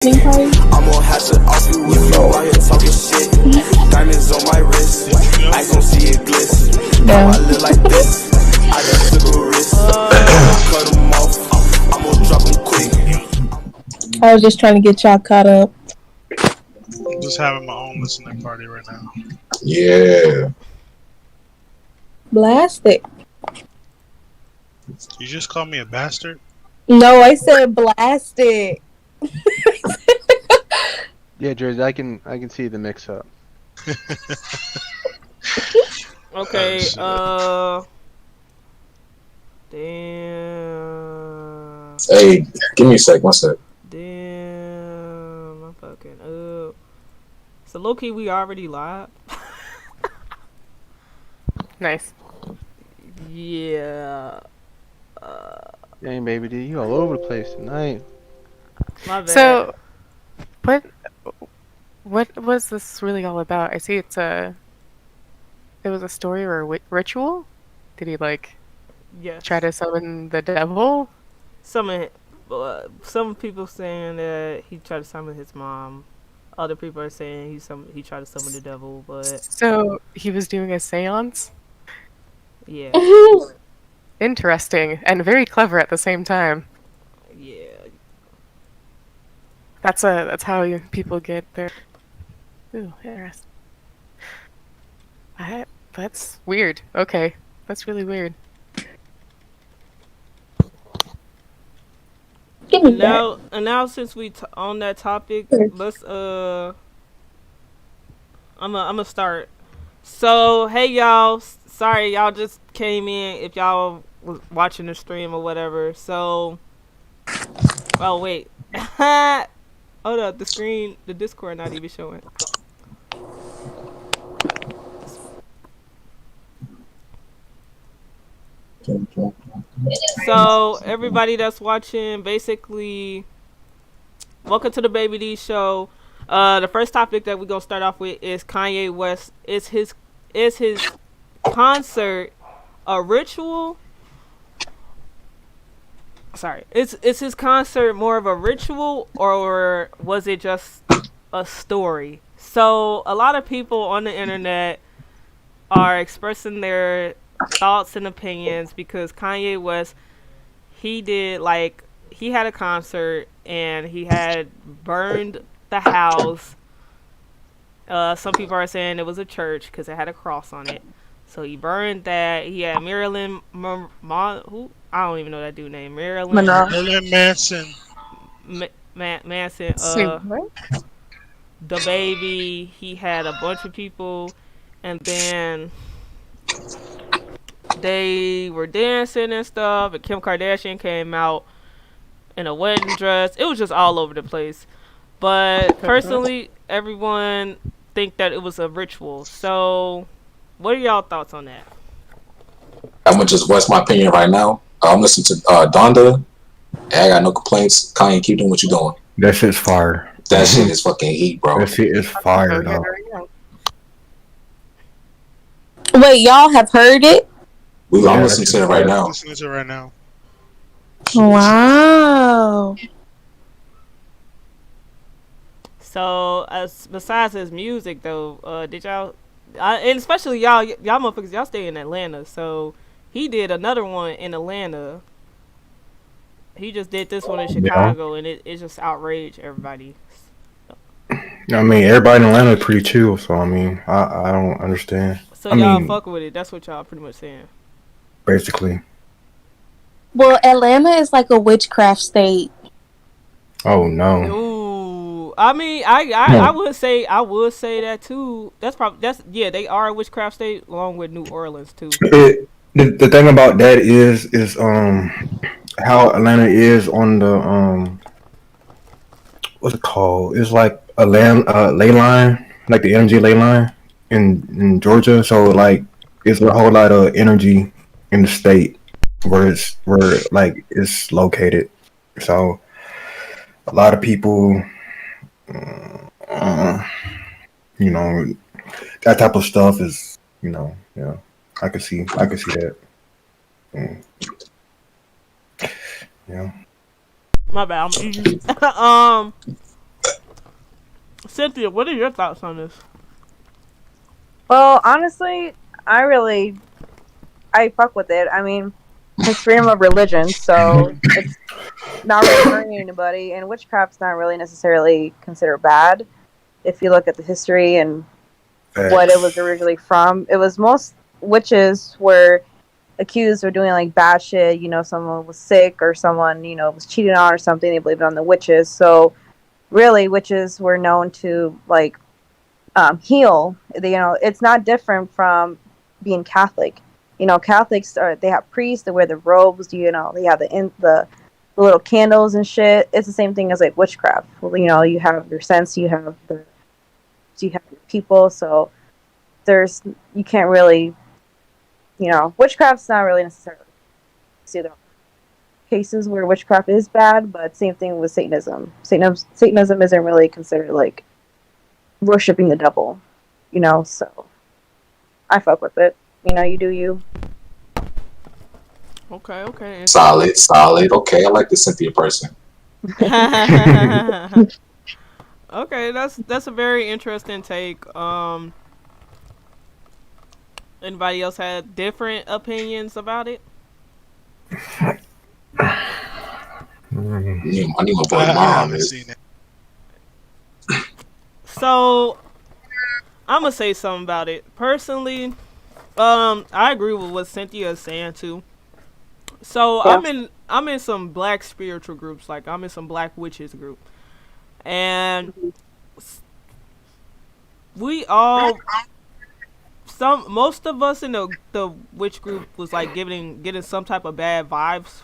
I'm gonna have to off you if you out here talking shit. Diamonds on my wrist, I gon' see it glisten. Now I look like this, I just took a risk. Cut them off, I'm gonna drop them quick. I was just trying to get y'all caught up. Just having my own listening party right now. Yeah. Blast it. You just called me a bastard? No, I said blast it. Yeah, Jersey, I can see the mix up. Okay, damn. Hey, give me a sec. One sec. Damn, I'm fucking up. So low key, we already live. Nice. Yeah. Dang, baby D, you all over the place tonight. My bad. So, what was this really all about? I see it was a story or a ritual. Did he yes. try to summon the devil? Some people saying that he tried to summon his mom. Other people are saying he tried to summon the devil, but So he was doing a seance. yeah, Interesting and very clever at the same time. yeah. That's how people get their. Ooh, interesting. That's weird. Okay, that's really weird. Give me that. And now since we on that topic, let's I'm gonna start. So hey y'all, sorry y'all just came in if y'all was watching the stream or whatever. So, oh wait, hold up, the Discord not even showing. So everybody that's watching, basically, welcome to the Baby D show. The first topic that we're gonna start off with is Kanye West. Is his concert a ritual? Sorry, is his concert more of a ritual, or was it just a story? So a lot of people on the internet are expressing their thoughts and opinions because Kanye West, he had a concert and he had burned the house. Some people are saying it was a church because it had a cross on it. So he burned that. He had Marilyn who? I don't even know that dude name. Marilyn Manson. Manson. The baby. He had a bunch of people, and then they were dancing and stuff. And Kim Kardashian came out in a wedding dress. It was just all over the place. But personally, everyone think that it was a ritual. So, what are y'all thoughts on that? I'm gonna just voice my opinion right now. I'm listening to Donda, and I got no complaints. Kanye, keep doing what you're doing. That shit's fire. That shit is fucking heat, bro. That shit is fire, though. Wait, y'all have heard it? I'm listening to it right now. I'm listening to it right now. Wow. So, besides his music, though, did y'all, and especially y'all motherfuckers, y'all stay in Atlanta, so he did another one in Atlanta. He just did this one in Chicago, and it just outraged everybody. I mean, everybody in Atlanta is pretty chill, so I mean, I don't understand. So y'all fuck with it. That's what y'all pretty much saying. Basically. Well, Atlanta is like a witchcraft state. Oh no. Ooh, I mean, I would say that too. They are a witchcraft state along with New Orleans too. The thing about that is how Atlanta is on the what's it called? It's like a ley line, like the energy ley line in Georgia. So like it's a whole lot of energy in the state where it's located. So a lot of people, you know, that type of stuff is, you know, yeah. I could see that. Yeah. My bad. Cynthia, what are your thoughts on this? Well, honestly, I fuck with it. I mean, it's freedom of religion, so it's not really hurting anybody, and witchcraft's not really necessarily considered bad. If you look at the history and what it was originally from, it was most witches were accused of doing like bad shit. You know, someone was sick or someone, you know, was cheated on or something. They believed on the witches. So really, witches were known to like heal. They, you know, it's not different from being Catholic. You know, Catholics they have priests. They wear the robes. You know, they have the little candles and shit. It's the same thing as like witchcraft. Well, you know, you have your sense. You have your people. So you can't really, you know, witchcraft's not really necessarily. See, there are cases where witchcraft is bad, but same thing with Satanism. Satanism isn't really considered like worshiping the devil, you know. So I fuck with it. You know, you do you. Okay. Solid. Okay, I like the Cynthia person. Okay, that's a very interesting take. Anybody else had different opinions about it? I need my boy I mom haven't is. seen it. So I'm gonna say something about it. Personally, I agree with what Cynthia is saying too. So yeah. I'm in some black spiritual groups, like I'm in some black witches group, and we all most of us in the witch group was like getting some type of bad vibes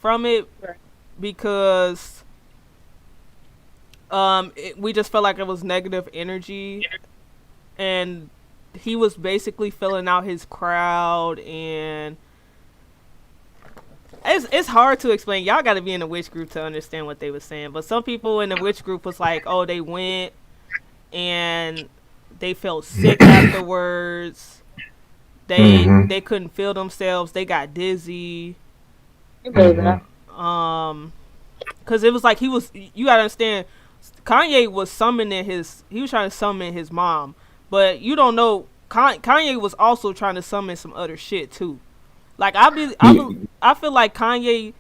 from it, because we just felt like it was negative energy, and he was basically filling out his crowd, and it's hard to explain. Y'all got to be in the witch group to understand what they were saying. But some people in the witch group was like, oh, they went and they felt sick afterwards. They couldn't feel themselves. They got dizzy. Because it was like you gotta understand, Kanye was he was trying to summon his mom, but you don't know, Kanye was also trying to summon some other shit too. Like I feel like Kanye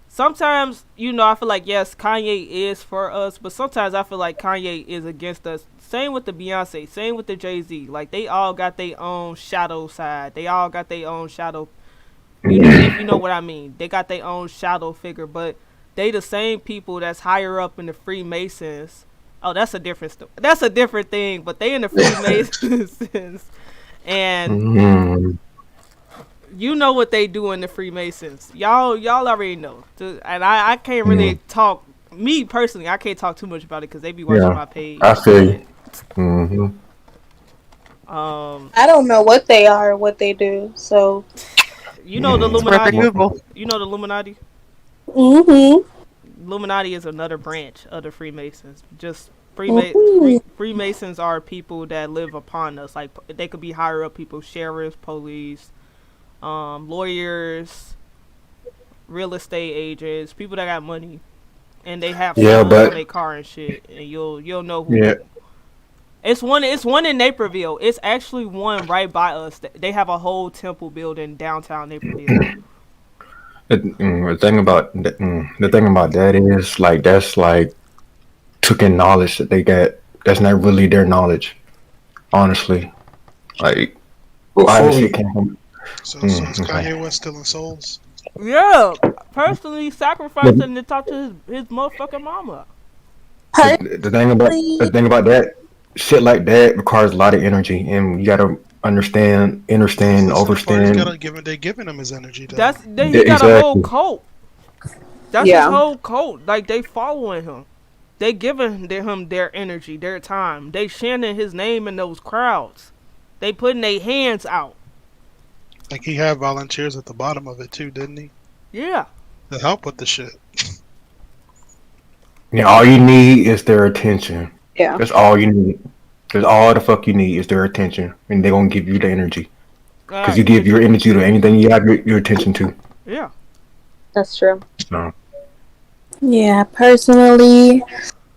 sometimes, you know, I feel like yes, Kanye is for us, but sometimes I feel like Kanye is against us. Same with the Beyonce, same with the Jay-Z. Like they all got their own shadow side. They all got their own shadow. You know, if you know what I mean. They got their own shadow figure, but they the same people that's higher up in the Freemasons. Oh, that's a different that's a different thing, but they in the Freemasons. And you know what they do in the Freemasons. Y'all already know. And I can't really talk, me personally, I can't talk too much about it because they be watching my page. I feel you. I don't know what they are or what they do, so you know the Illuminati. You know the Illuminati? Illuminati is another branch of the Freemasons. Just Freemasons are people that live upon us. Like they could be higher up people, sheriffs, police, lawyers, real estate agents, people that got money, and they have on their car and shit. And you'll know who. Yeah. It's one in Naperville. It's actually one right by us. They have a whole temple building downtown Naperville. The thing about that is like that's like token knowledge that they get. That's not really their knowledge, honestly. Like obviously it came from. So is Kanye West stealing souls? Yeah, personally sacrificing to talk to his motherfucking mama. The thing about that, shit like that requires a lot of energy, and you gotta understand, overstand. They giving him his energy. He got a whole cult. That's his whole cult. Like they following him. They giving him their energy, their time. They chanting his name in those crowds. They putting their hands out. Like he had volunteers at the bottom of it too, didn't he? Yeah. To help with the shit. Yeah, all you need is their attention. Yeah. That's all you need. That's all the fuck you need is their attention, and they're gonna give you the energy. Because you give your energy to anything you have your attention to. Yeah. That's true. So. Yeah, personally,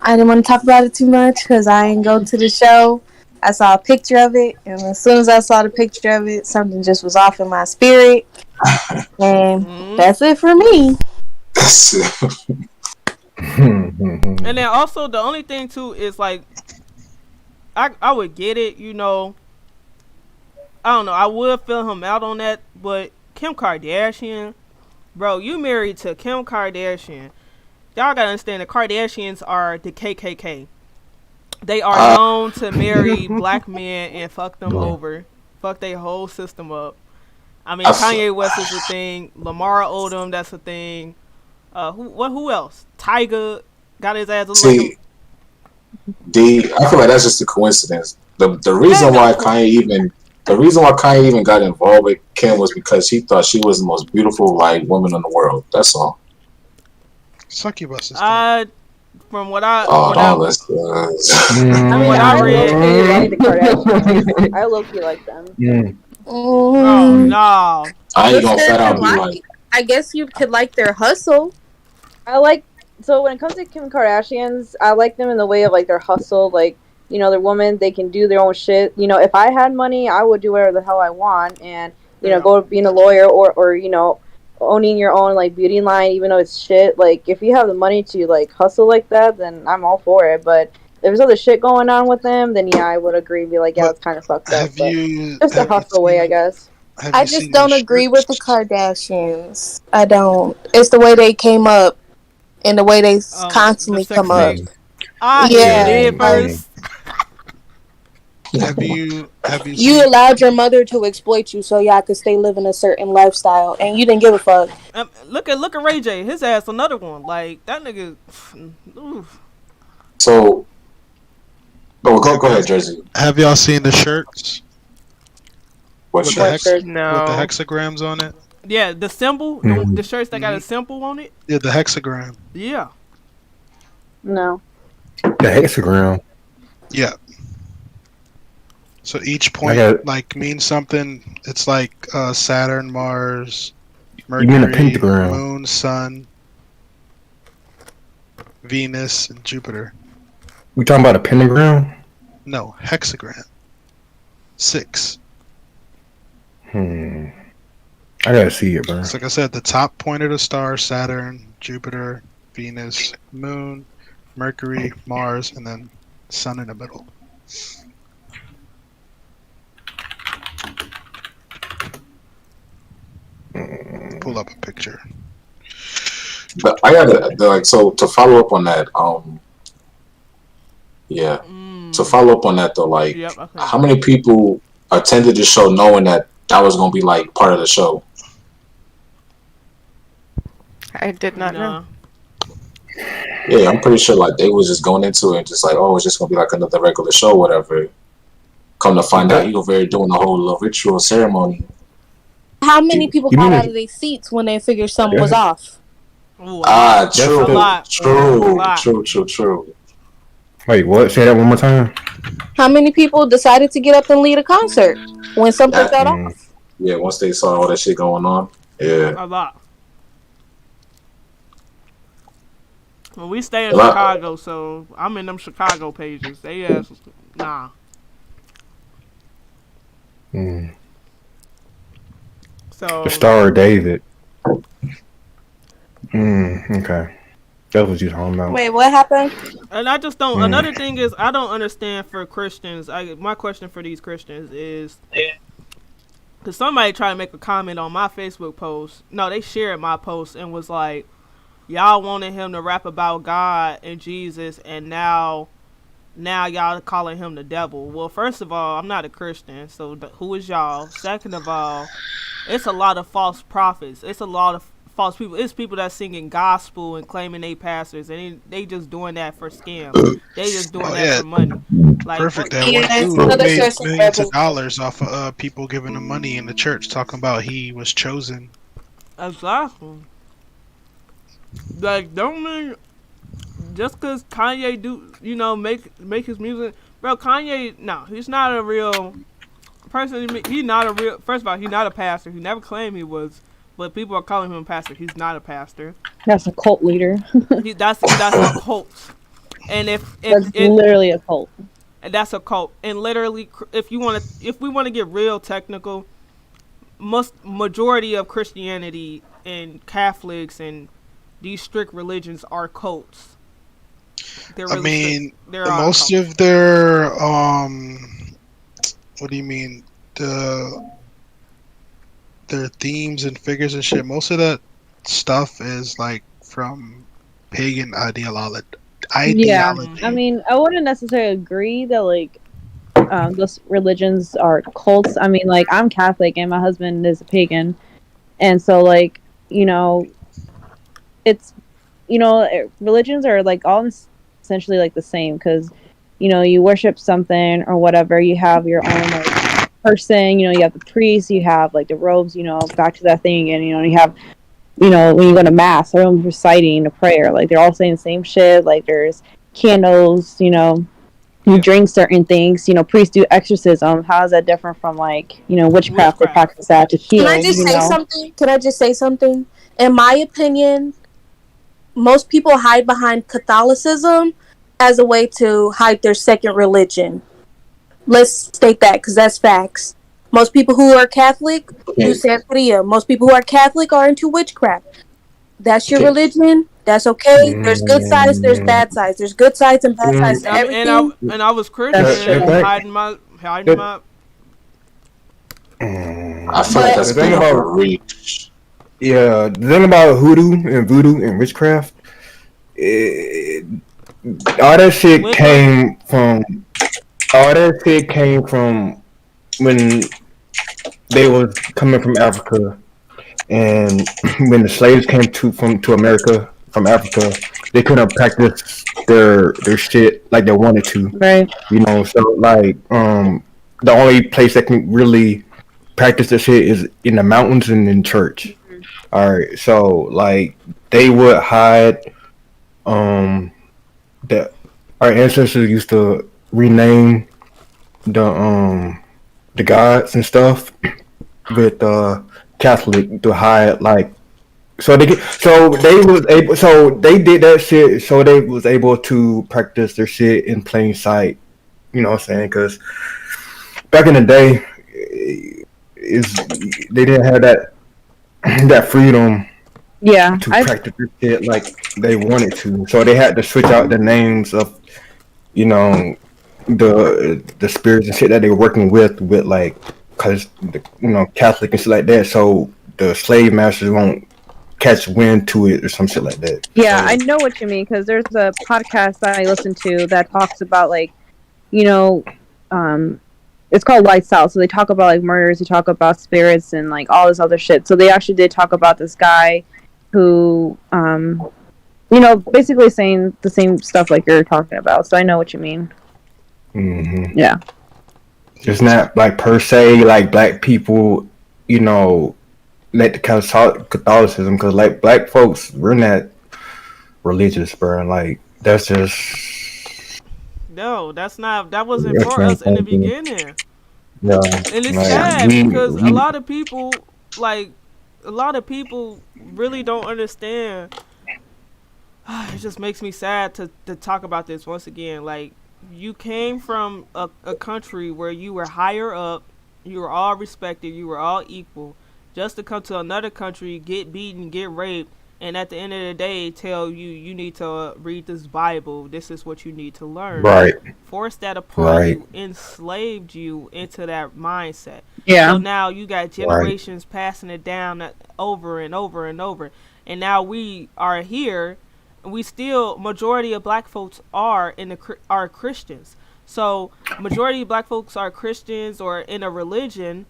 I didn't want to talk about it too much because I ain't go to the show. I saw a picture of it, and as soon as I saw the picture of it, something just was off in my spirit. And that's it for me. And then also the only thing too is like I would get it, you know. I don't know, I would feel him out on that, but Kim Kardashian, bro, you married to Kim Kardashian. Y'all gotta understand the Kardashians are the KKK. They are known to marry black men and fuck them over. Fuck their whole system up. I mean, Kanye West is a thing. Lamar Odom, that's a thing. Who else? Tyga got his ass. See, I feel like that's just a coincidence. The reason why Kanye even got involved with Kim was because he thought she was the most beautiful like woman in the world. That's all. Succubus. From what I read, like the Kardashians. I low-key like them. Oh no! I ain't gonna flat out be like. I guess you could like their hustle. So when it comes to Kim Kardashians, I like them in the way of like their hustle. Like, you know, they're women, they can do their own shit. You know, if I had money, I would do whatever the hell I want, and you know, go being a lawyer or you know, owning your own like beauty line, even though it's shit. Like, if you have the money to like hustle like that, then I'm all for it. But if there's other shit going on with them, then yeah, I would agree. Be like, yeah, it's kind of fucked up. Just a hustle way, I guess. I just don't agree with the Kardashians. I don't. It's the way they came up and the way they constantly come up. First. Have you You allowed your mother to exploit you so y'all could stay living a certain lifestyle, and you didn't give a fuck. Look at Ray J. His ass another one. Like that nigga. Oof. So, go ahead, Jersey. Have y'all seen the shirts? What shirt? No. With the hexagrams on it? Yeah, the symbol, the shirts that got a symbol on it. Yeah, the hexagram. Yeah. No. The hexagram. Yeah. So each point like means something. It's like Saturn, Mars, Mercury, you mean a pentagram? Moon, Sun, Venus, and Jupiter. We talking about a pentagram? No, hexagram. 6. I gotta see it, bro. So like I said, the top point of the star, Saturn, Jupiter, Venus, Moon, Mercury, Mars, and then Sun in the middle. Pull up a picture. But I gotta so to follow up on that. To follow up on that though, like how many people attended the show knowing that was gonna be like part of the show? I did not know. Yeah, I'm pretty sure like they was just going into it and just like, oh, it's just gonna be like another regular show, whatever. Come to find out, you over there doing the whole little ritual ceremony. How many people got out of their seats when they figured something was off? True. Wait, what? Say that one more time. How many people decided to get up and lead a concert when something got off? Yeah, once they saw all that shit going on. Yeah. A lot. Well, we stay in Chicago, so I'm in them Chicago pages. They ask, nah. So the Star of David. Okay. That's what you're talking about. Wait, what happened? And I just don't. Another thing is, I don't understand for Christians. My question for these Christians is, because somebody tried to make a comment on my Facebook post. No, they shared my post and was like, y'all wanted him to rap about God and Jesus, and now y'all calling him the devil. Well, first of all, I'm not a Christian, so who is y'all? Second of all, it's a lot of false prophets. It's a lot of false people. It's people that singing gospel and claiming they pastors, and they just doing that for scam. They just doing that for money. Like, perfect. That one dude made millions of dollars off of people giving him money in the church, talking about he was chosen. Exactly. Like, don't mean just because Kanye make his music, bro. Kanye, no, he's not a real person. He's not a real. First of all, he's not a pastor. He never claimed he was. But people are calling him a pastor. He's not a pastor. That's a cult leader. That's a cult. And if That's it, literally a cult. and that's a cult. And literally, if we want to get real technical, majority of Christianity and Catholics and these strict religions are cults. They're I really mean, they're most cults. of their what do you mean? Their themes and figures and shit. Most of that stuff is like from pagan ideology. Yeah, I mean, I wouldn't necessarily agree that like those religions are cults. I mean, like I'm Catholic and my husband is a pagan, and so like it's religions are like all essentially like the same because you worship something or whatever. You have your own like person. You have the priest. You have like the robes. Back to that thing, and you have when you go to mass, everyone's reciting a prayer. Like they're all saying the same shit. Like there's candles. You drink certain things. Priests do exorcism. How is that different from like witchcraft? They practice that to heal. Can I just say something? Can I just say something? In my opinion, most people hide behind Catholicism as a way to hide their second religion. Let's state that because that's facts. Most people who are Catholic do Santeria. Most people who are Catholic are into witchcraft. That's your religion. That's okay. There's good sides. There's bad sides. There's good sides and bad sides to everything. And I was Christian, hiding my. I feel like that's been overreach. Yeah, the thing about hoodoo and voodoo and witchcraft, all that shit came from when they was coming from Africa, and when the slaves came to America from Africa, they couldn't practice their shit like they wanted to. Right. So like the only place that can really practice the shit is in the mountains and in church. Mm-hmm. All right, so like they would hide that our ancestors used to rename the gods and stuff with Catholic to hide like they did that shit so they was able to practice their shit in plain sight. You know what I'm saying? Because back in the day, they didn't have that freedom. Yeah, to practice their shit like they wanted to, so they had to switch out the names of the spirits and shit that they were working with like because Catholic and shit like that, so the slave masters won't catch wind to it or some shit like that. Yeah, I know what you mean because there's a podcast that I listen to that talks about like it's called Lights Out. So they talk about like murders, they talk about spirits and like all this other shit. So they actually did talk about this guy who basically saying the same stuff like you're talking about. So I know what you mean. Mm-hmm. Yeah. It's not like per se like black people, let the Catholicism, because like black folks, we're not religious, bro. Like that's just that wasn't for us in the beginning. Yeah, and it's sad because a lot of people really don't understand. It just makes me sad to talk about this once again. Like, you came from a country where you were higher up, you were all respected, you were all equal, just to come to another country, get beaten, get raped, and at the end of the day tell you need to read this Bible, this is what you need to learn. Right. Forced that upon you, enslaved you into that mindset. Yeah. So now you got generations passing it down over and over and over. And now we are here, and we still, majority of black folks are Christians. So majority of black folks are Christians or in a religion.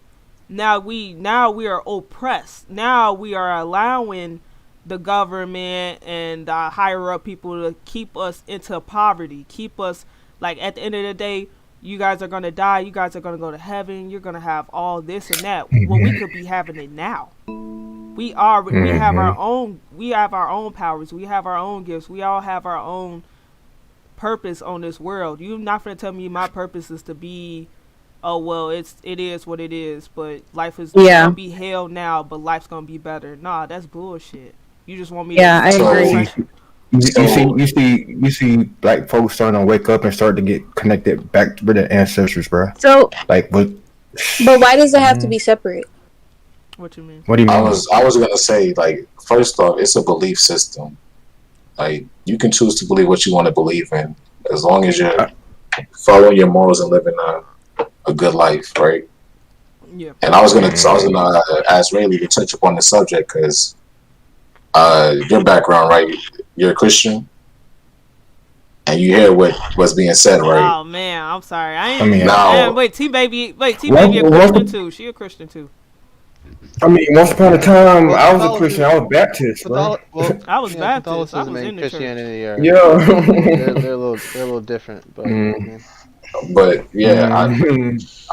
Now we are oppressed. Now we are allowing the government and the higher up people to keep us into poverty, keep us, like, at the end of the day, you guys are going to die, you guys are going to go to heaven, you're going to have all this and that. Well, we could be having it now. We have our own powers, we have our own gifts, we all have our own purpose on this world. You're not going to tell me my purpose is to be, oh, well, it is what it is, but life is going to be hell now, but life's going to be better. Nah, that's bullshit. You just want me to... I agree. You see black folks starting to wake up and start to get connected back with their ancestors, bro. So, Like, but why does it have to be separate? What you mean? What do you mean? I was gonna say, like, first off, it's a belief system. Like, you can choose to believe what you want to believe in, as long as you're following your morals and living a good life, right? Yeah. And I was gonna ask Rayleigh to touch upon the subject because your background, right? You're a Christian, and you hear what's being said, right? Oh man, I'm sorry. Wait, T baby a Christian too. She a Christian too. I mean, once upon a time, I was a Christian. I was Baptist, bro. I was Baptist. I was Catholicism in the Christianity church. they're a little different, but. But yeah, I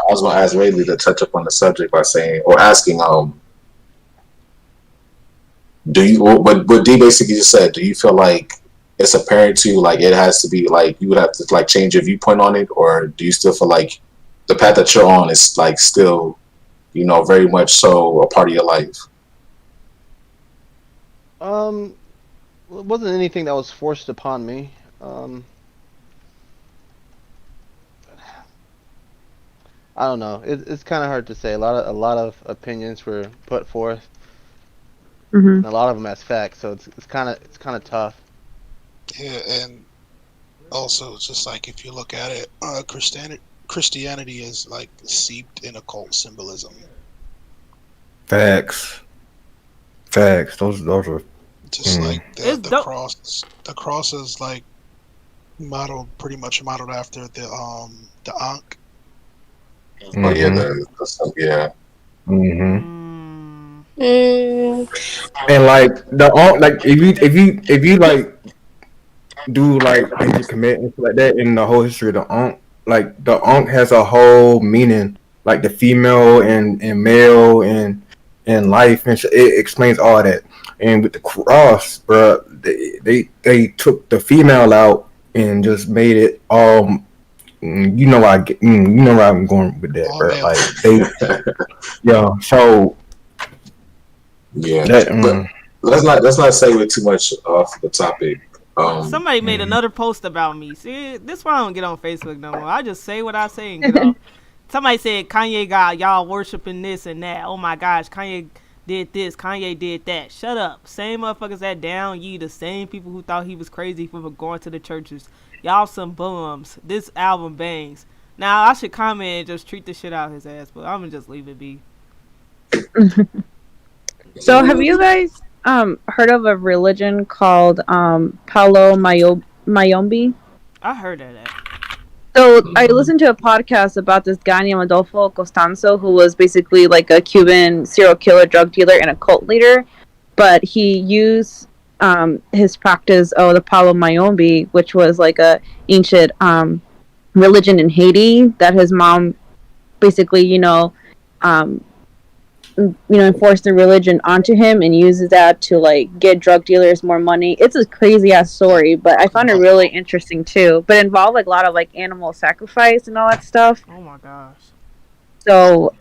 was gonna ask Rayleigh to touch upon the subject by saying or asking, do you? What D basically just said. Do you feel like it's apparent to you, like it has to be like you would have to like change your viewpoint on it, or do you still feel like the path that you're on is like still, very much so a part of your life? It wasn't anything that was forced upon me. I don't know. It's kind of hard to say. A lot of opinions were put forth, and a lot of them as facts. So it's kind of tough. Yeah, and also it's just like if you look at it, Christianity is like seeped in occult symbolism. Facts. Those are just like the cross. The cross is like pretty much modeled after the Ankh. Oh yeah, yeah. And like if you like do like things you commit and stuff like that in the whole history of the Ankh, like the Ankh has a whole meaning, like the female and male and life and it explains all that. And with the cross, bro, they took the female out and just made it all. You know where I'm going with that, bro. Like so. Yeah, but let's not segue too much off the topic. Somebody made another post about me. See, this is why I don't get on Facebook no more. I just say what I say and get off. Somebody said Kanye got y'all worshiping this and that. Oh my gosh, Kanye did this, Kanye did that. Shut up. Same motherfuckers that down ye, the same people who thought he was crazy for going to the churches. Y'all some bums. This album bangs. Now I should comment and just treat the shit out of his ass, but I'm gonna just leave it be. So have you guys heard of a religion called Palo Mayombe? I heard of that. So I listened to a podcast about this guy named Adolfo Costanzo, who was basically like a Cuban serial killer, drug dealer, and a cult leader. But he used his practice of the Palo Mayombe, which was like a ancient religion in Haiti that his mom basically, enforced the religion onto him and uses that to like get drug dealers more money. It's a crazy ass story, but I found it really interesting too. But it involved like a lot of like animal sacrifice and all that stuff. Oh my gosh. So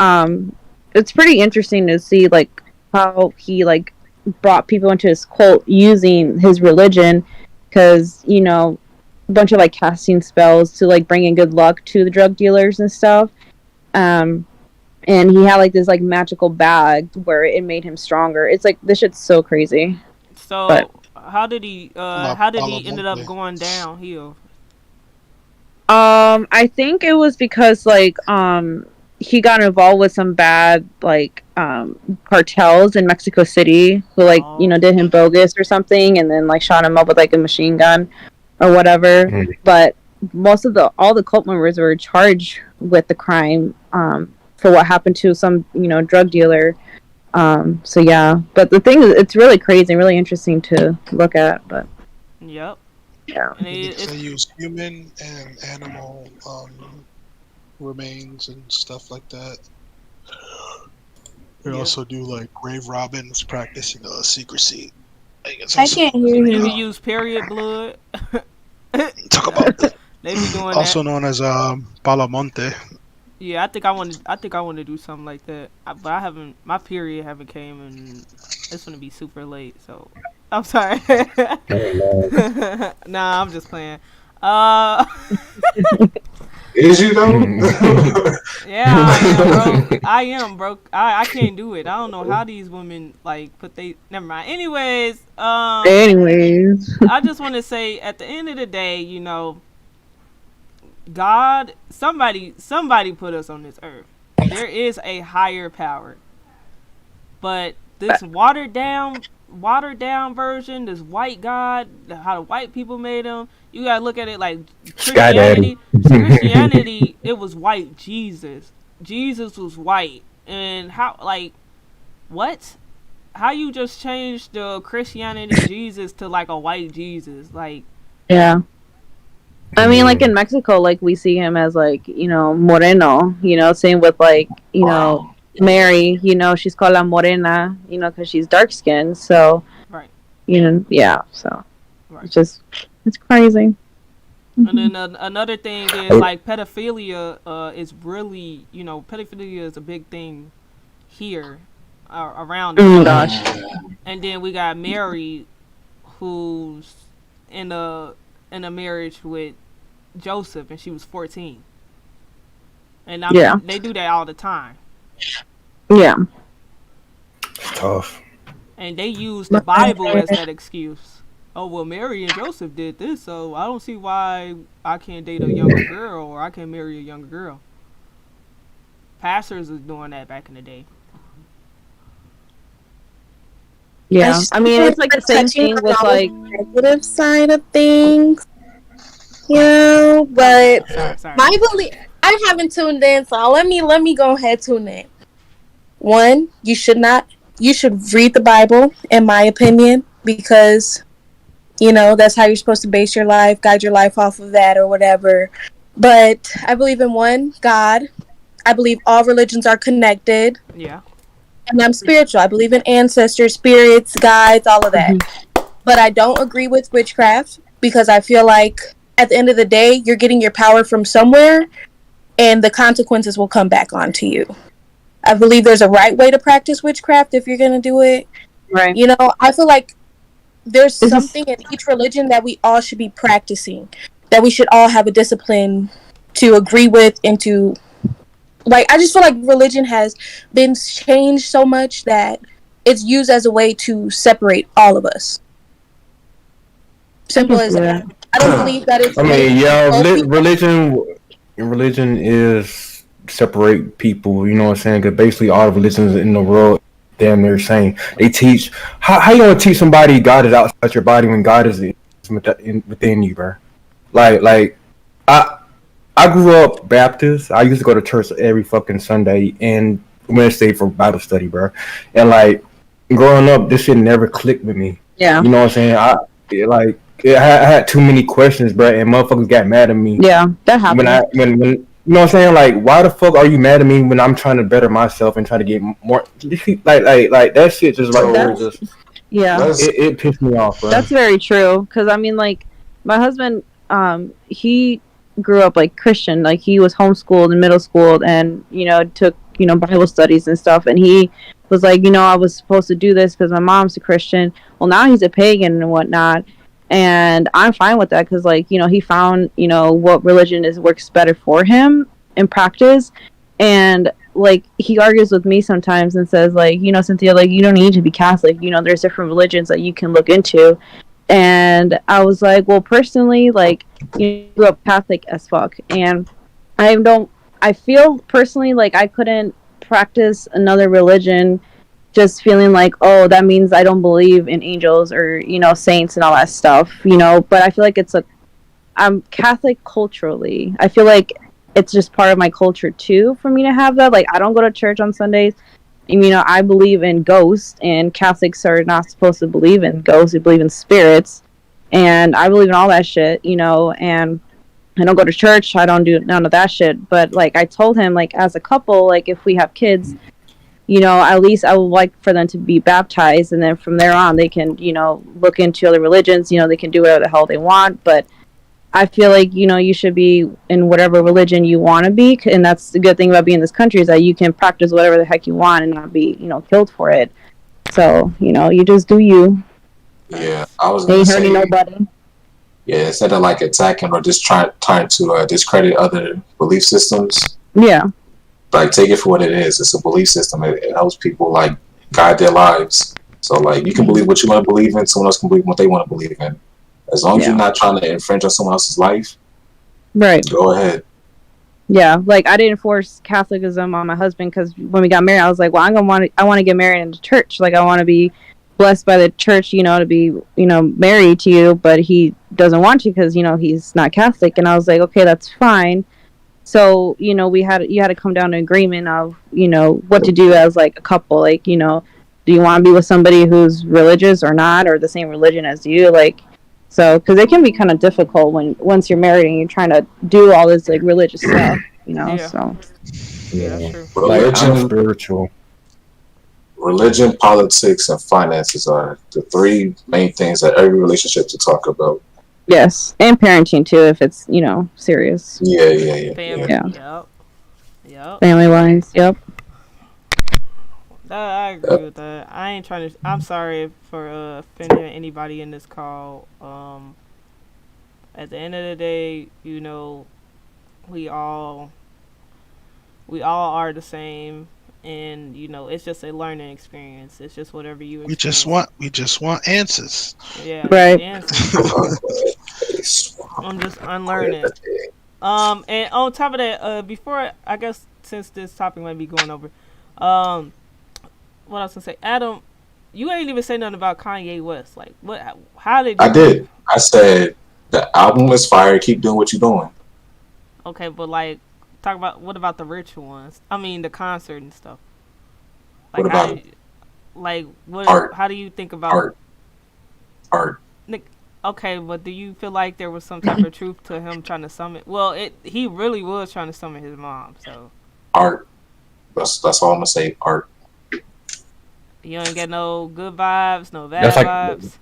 it's pretty interesting to see like how he like brought people into his cult using his religion, because a bunch of like casting spells to like bring in good luck to the drug dealers and stuff. And he had like this like magical bag where it made him stronger. It's like this shit's so crazy. So how did he ended up going downhill? I think it was because like he got involved with some bad like cartels in Mexico City who like did him bogus or something, and then like shot him up with like a machine gun or whatever. But all the cult members were charged with the crime for what happened to some drug dealer. So yeah, but the thing is, it's really crazy and really interesting to look at. But yep. Yeah. They use human and animal remains and stuff like that. They also do like grave robbings, practicing secrecy. I can't hear you. You can use period blood. Talk about that. They be doing also that. known as Palamonte. Yeah, I think I want to do something like that. But my period haven't came, and it's gonna be super late. So I'm sorry. Nah, I'm just playing. Is you though? Yeah, I am, bro. I can't do it. I don't know how these women like put they. Never mind. Anyways, I just want to say at the end of the day, you know, God, somebody put us on this earth. There is a higher power, but this watered down version, this white God, how the white people made him. You gotta look at it like Christianity. Christianity, it was white Jesus. Jesus was white, and how like what? How you just changed the Christianity Jesus to like a white Jesus? Like yeah. I mean, like in Mexico, like we see him as like, you know, moreno. You know, same with like, you know, Mary. You know, she's called la morena. You know, because she's dark skinned. So, right. You know, yeah. So right. It's crazy. And then another thing is like pedophilia is really, you know, pedophilia is a big thing here around. Oh gosh. And then we got Mary, who's in a marriage with Joseph, and she was 14. And I mean, they do that all the time. Yeah. It's tough. And they use the Bible as that excuse. Oh, well, Mary and Joseph did this, so I don't see why I can't date a younger girl or I can't marry a younger girl. Pastors was doing that back in the day. Yeah, I mean, it's like the same thing with like negative side of things, you know. But sorry. my belief, I haven't tuned in, so let me go ahead tune in. One, you should read the Bible, in my opinion, because you know that's how you're supposed to base your life, guide your life off of that or whatever. But I believe in one God. I believe all religions are connected. Yeah. And I'm spiritual. I believe in ancestors, spirits, guides, all of that. But I don't agree with witchcraft because I feel like at the end of the day, you're getting your power from somewhere and the consequences will come back onto you. I believe there's a right way to practice witchcraft if you're going to do it. Right. You know, I feel like there's something in each religion that we all should be practicing, that we should all have a discipline to agree with and to... Like, I just feel like religion has been changed so much that it's used as a way to separate all of us. Simple as that. I don't believe that it's... I mean, yeah, religion is separate people, you know what I'm saying? Because basically all the religions in the world, damn near saying, they teach... How you going to teach somebody God is outside your body when God is within you, bro? Like, I grew up Baptist. I used to go to church every fucking Sunday and Wednesday for Bible study, bro. And like growing up, this shit never clicked with me. Yeah, you know what I'm saying? I had too many questions, bro, and motherfuckers got mad at me. Yeah, that happened. When you know what I'm saying? Like, why the fuck are you mad at me when I'm trying to better myself and try to get more? Like that shit just right there. Just it pissed me off, bro. That's very true. Because I mean, like my husband, he grew up like Christian, like he was homeschooled and middle schooled and you know took Bible studies and stuff, and he was like, I was supposed to do this because my mom's a Christian. Well, now he's a pagan and whatnot, and I'm fine with that because like he found what religion works better for him in practice. And like he argues with me sometimes and says like, Cynthia, like you don't need to be Catholic, there's different religions that you can look into. And I was like, well, personally, like, you grew up Catholic as fuck. And I feel personally like I couldn't practice another religion just feeling like, oh, that means I don't believe in angels or, saints and all that stuff, But I feel like I'm Catholic culturally. I feel like it's just part of my culture, too, for me to have that. Like, I don't go to church on Sundays. And, I believe in ghosts, and Catholics are not supposed to believe in ghosts. They believe in spirits. And I believe in all that shit, and I don't go to church. I don't do none of that shit. But, like, I told him, like, as a couple, like, if we have kids, at least I would like for them to be baptized. And then from there on, they can, look into other religions. They can do whatever the hell they want. But I feel like, you should be in whatever religion you want to be. And that's the good thing about being in this country is that you can practice whatever the heck you want and not be, killed for it. So, you just do you. Yeah, I was They gonna ain't say. hurting nobody. Yeah, instead of like attacking or just trying to discredit other belief systems, Yeah. like take it for what it is. It's a belief system. It helps people like guide their lives. So like you can believe what you want to believe in. Someone else can believe what they want to believe in. As long as you're not trying to infringe on someone else's life, right? Go ahead. Yeah, like I didn't force Catholicism on my husband because when we got married, I was like, well, I want to get married in the church. Like I want to be blessed by the church, you know, to be, you know, married to you. But he doesn't want to because you know he's not Catholic. And I was like, okay, that's fine. So you know, you had to come down to agreement of you know what to do as like a couple. Like you know, do you want to be with somebody who's religious or not, or the same religion as you? Like. So, because it can be kind of difficult once you're married and you're trying to do all this like religious stuff, you know. Yeah. So, Yeah, that's true. Like I'm spiritual. Religion, politics, and finances are the three main things that every relationship to talk about. yes, and parenting too, if it's you know serious. Yeah. Family. Yep. Family wise, yep. I agree with that. I ain't trying to. I'm sorry for offending anybody in this call. At the end of the day, you know, we all are the same, and you know, it's just a learning experience. It's just whatever you. We just want answers. Yeah. Right. Answers. I'm just unlearning. And on top of that, before I guess since this topic might be going over, what I was gonna say, Adam, you ain't even say nothing about Kanye West. Like, what? How did you? I did. I said the album is fire. Keep doing what you're doing. Okay, but like, what about the ritual ones? I mean, the concert and stuff. Like, what about it? Like, what? Art. How do you think about art? Okay, but do you feel like there was some type of truth to him trying to summon? Well, he really was trying to summon his mom. So art. That's all I'm gonna say. Art. You ain't get no good vibes, no bad vibes.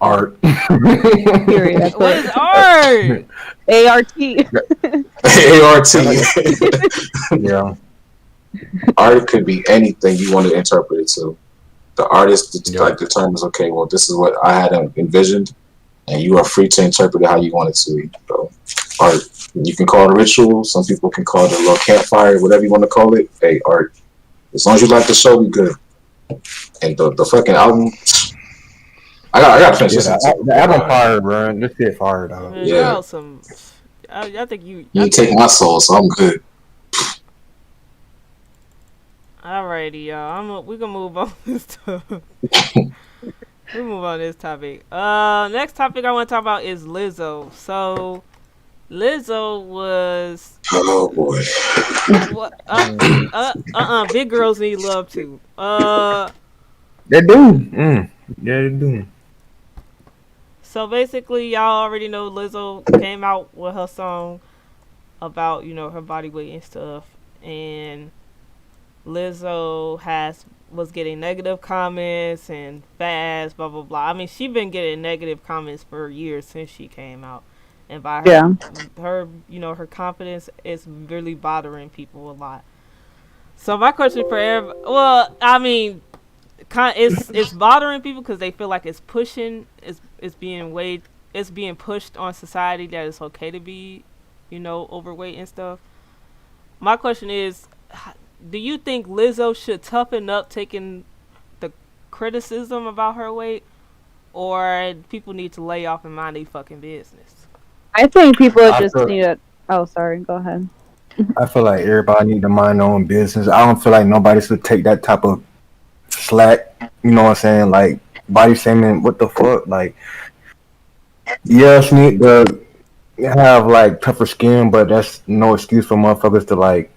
Art. Period. What is art? A-R-T. A-R-T. Yeah. Art could be anything you want to interpret it to. The artist like determines, okay, well, this is what I had envisioned, and you are free to interpret it how you want it to be. So, art. You can call it a ritual. Some people can call it a little campfire, whatever you want to call it. Hey, art. As long as you like the show, we good. And the fucking album, I got to finish this. The album fire, bro. This shit fire, dog. Yeah. I think you. You take my soul, so I'm good. Alrighty, y'all. We gonna move on this topic. We move on this topic. Next topic I want to talk about is Lizzo. So, Lizzo was. Oh boy. Big girls need love too. They do. Yeah, they do. So basically, y'all already know Lizzo came out with her song about her body weight and stuff, and Lizzo was getting negative comments and fast, blah blah blah. I mean, she been getting negative comments for years since she came out, and by her her confidence is really bothering people a lot. So my question for it's bothering people because they feel like it's being pushed on society that it's okay to be, overweight and stuff. My question is, do you think Lizzo should toughen up taking the criticism about her weight, or people need to lay off and mind their fucking business? I think people just need to. Oh, sorry. Go ahead. I feel like everybody need to mind their own business. I don't feel like nobody should take that type of slack. You know what I'm saying? Like body shaming. What the fuck? Like, yes, need to have like tougher skin, but that's no excuse for motherfuckers to like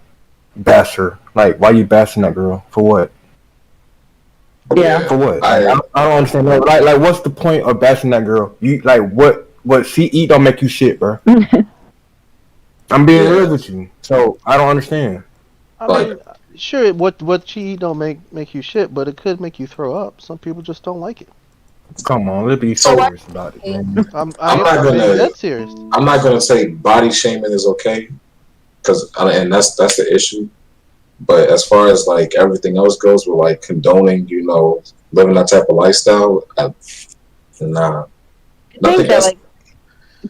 bash her. Like, why you bashing that girl? For what? Yeah. For what? I don't understand. Like, what's the point of bashing that girl? You like what she eat don't make you shit, bro. I'm being real with you, so I don't understand. I mean, sure, what she eat don't make you shit, but it could make you throw up. Some people just don't like it. Come on, let's be serious about it, man. I'm not serious. I'm not gonna say body shaming is okay, and that's the issue. But as far as like everything else goes, we're like condoning, living that type of lifestyle, nah. I think that like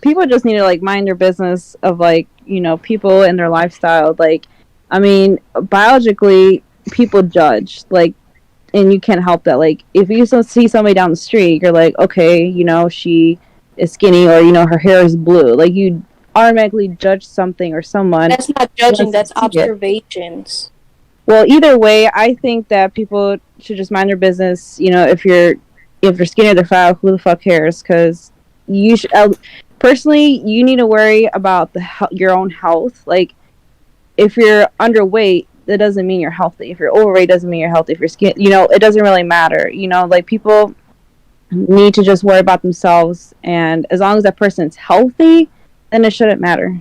people just need to like mind their business of like, you know, people and their lifestyle. Like, I mean, biologically, people judge, like, and you can't help that. Like, if you see somebody down the street, you're like, okay, you know, she is skinny, or you know, her hair is blue. Like, you automatically judge something or someone. That's not judging. That's observations. Well, either way, I think that people should just mind their business. You know, if you're skinny or they're fat, who the fuck cares? Because you should. Personally, you need to worry about your own health. Like, if you're underweight, that doesn't mean you're healthy. If you're overweight, doesn't mean you're healthy. If you're skin, you know, it doesn't really matter. You know, like, people need to just worry about themselves, and as long as that person's healthy, then it shouldn't matter.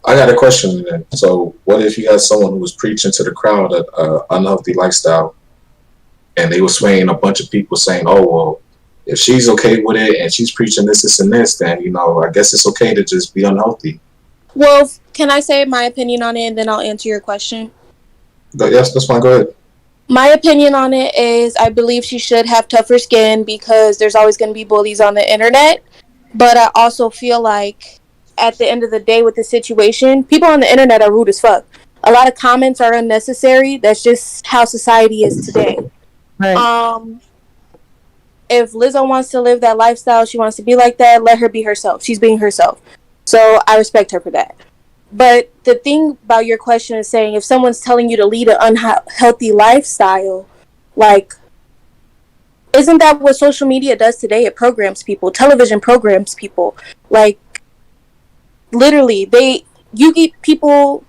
I got a question then. So, what if you had someone who was preaching to the crowd an unhealthy lifestyle, and they were swaying a bunch of people saying, "Oh, well, if she's okay with it and she's preaching this, and this, then, you know, I guess it's okay to just be unhealthy." Well, can I say my opinion on it, and then I'll answer your question? Yes, that's fine. Go ahead. My opinion on it is I believe she should have tougher skin because there's always going to be bullies on the internet. But I also feel like at the end of the day with the situation, people on the internet are rude as fuck. A lot of comments are unnecessary. That's just how society is today. Right. If Lizzo wants to live that lifestyle, she wants to be like that, let her be herself. She's being herself. So I respect her for that. But the thing about your question is saying if someone's telling you to lead an unhealthy lifestyle, like, isn't that what social media does today? It programs people. Television programs people. Like, literally, you get people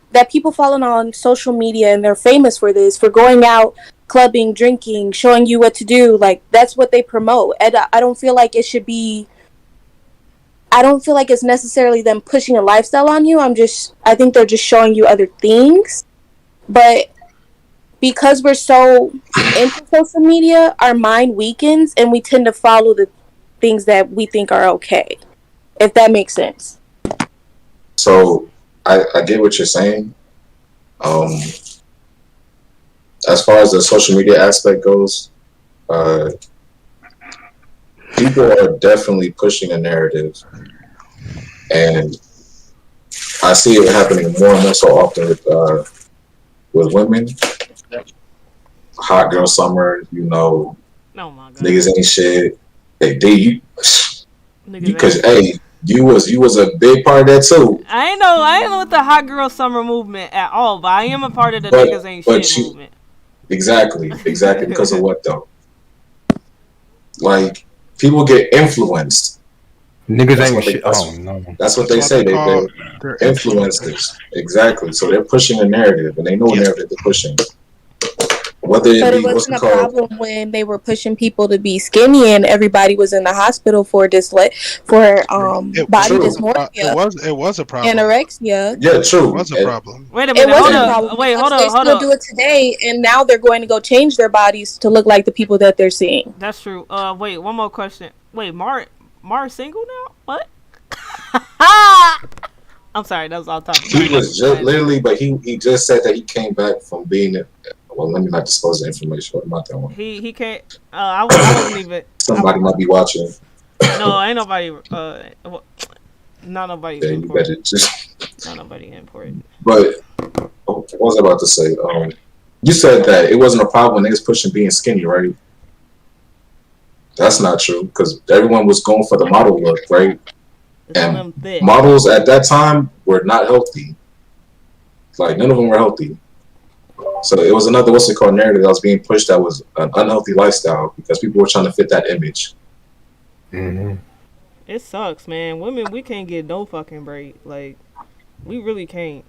following on social media, and they're famous for this, for going out, clubbing, drinking, showing you what to do. Like, that's what they promote. And I don't feel like it should be. I don't feel like it's necessarily them pushing a lifestyle on you. I think they're just showing you other things. But because we're so into social media, our mind weakens and we tend to follow the things that we think are okay. If that makes sense. So I get what you're saying. As far as the social media aspect goes, people are definitely pushing a narrative, and I see it happening more and more so often with women. Hot girl summer, you know, oh my God. Niggas ain't shit. Because hey, you was a big part of that too. I ain't know with the hot girl summer movement at all, but I am a part of the niggas ain't shit movement. Exactly. Because of what though? Like, people get influenced. Niggas ain't shit. Oh no. That's what they say. They're influencers. Exactly. So they're pushing a narrative, and they know what narrative they're pushing. But it wasn't a problem when they were pushing people to be skinny and everybody was in the hospital for body dysmorphia. It was a problem. Anorexia. Yeah, true. It was a problem. Wait a minute. It wasn't a problem. Wait, hold on. They still do it today, and now they're going to go change their bodies to look like the people that they're seeing. That's true. Wait, one more question. Wait, Mar's single now? What? I'm sorry, that was all time. He was just literally, but he just said that he came back from being. Well, let me not disclose the information about that one. He can't. I wasn't even. Somebody might be watching. No, ain't nobody. Not nobody. Yeah, you better just. Not nobody important. But what was I about to say? You said that it wasn't a problem when niggas pushing being skinny, right? That's not true because everyone was going for the model look, right? And models at that time were not healthy. Like, none of them were healthy. So it was another narrative that was being pushed that was an unhealthy lifestyle because people were trying to fit that image. Mm-hmm. It sucks, man. Women, we can't get no fucking break. Like, we really can't.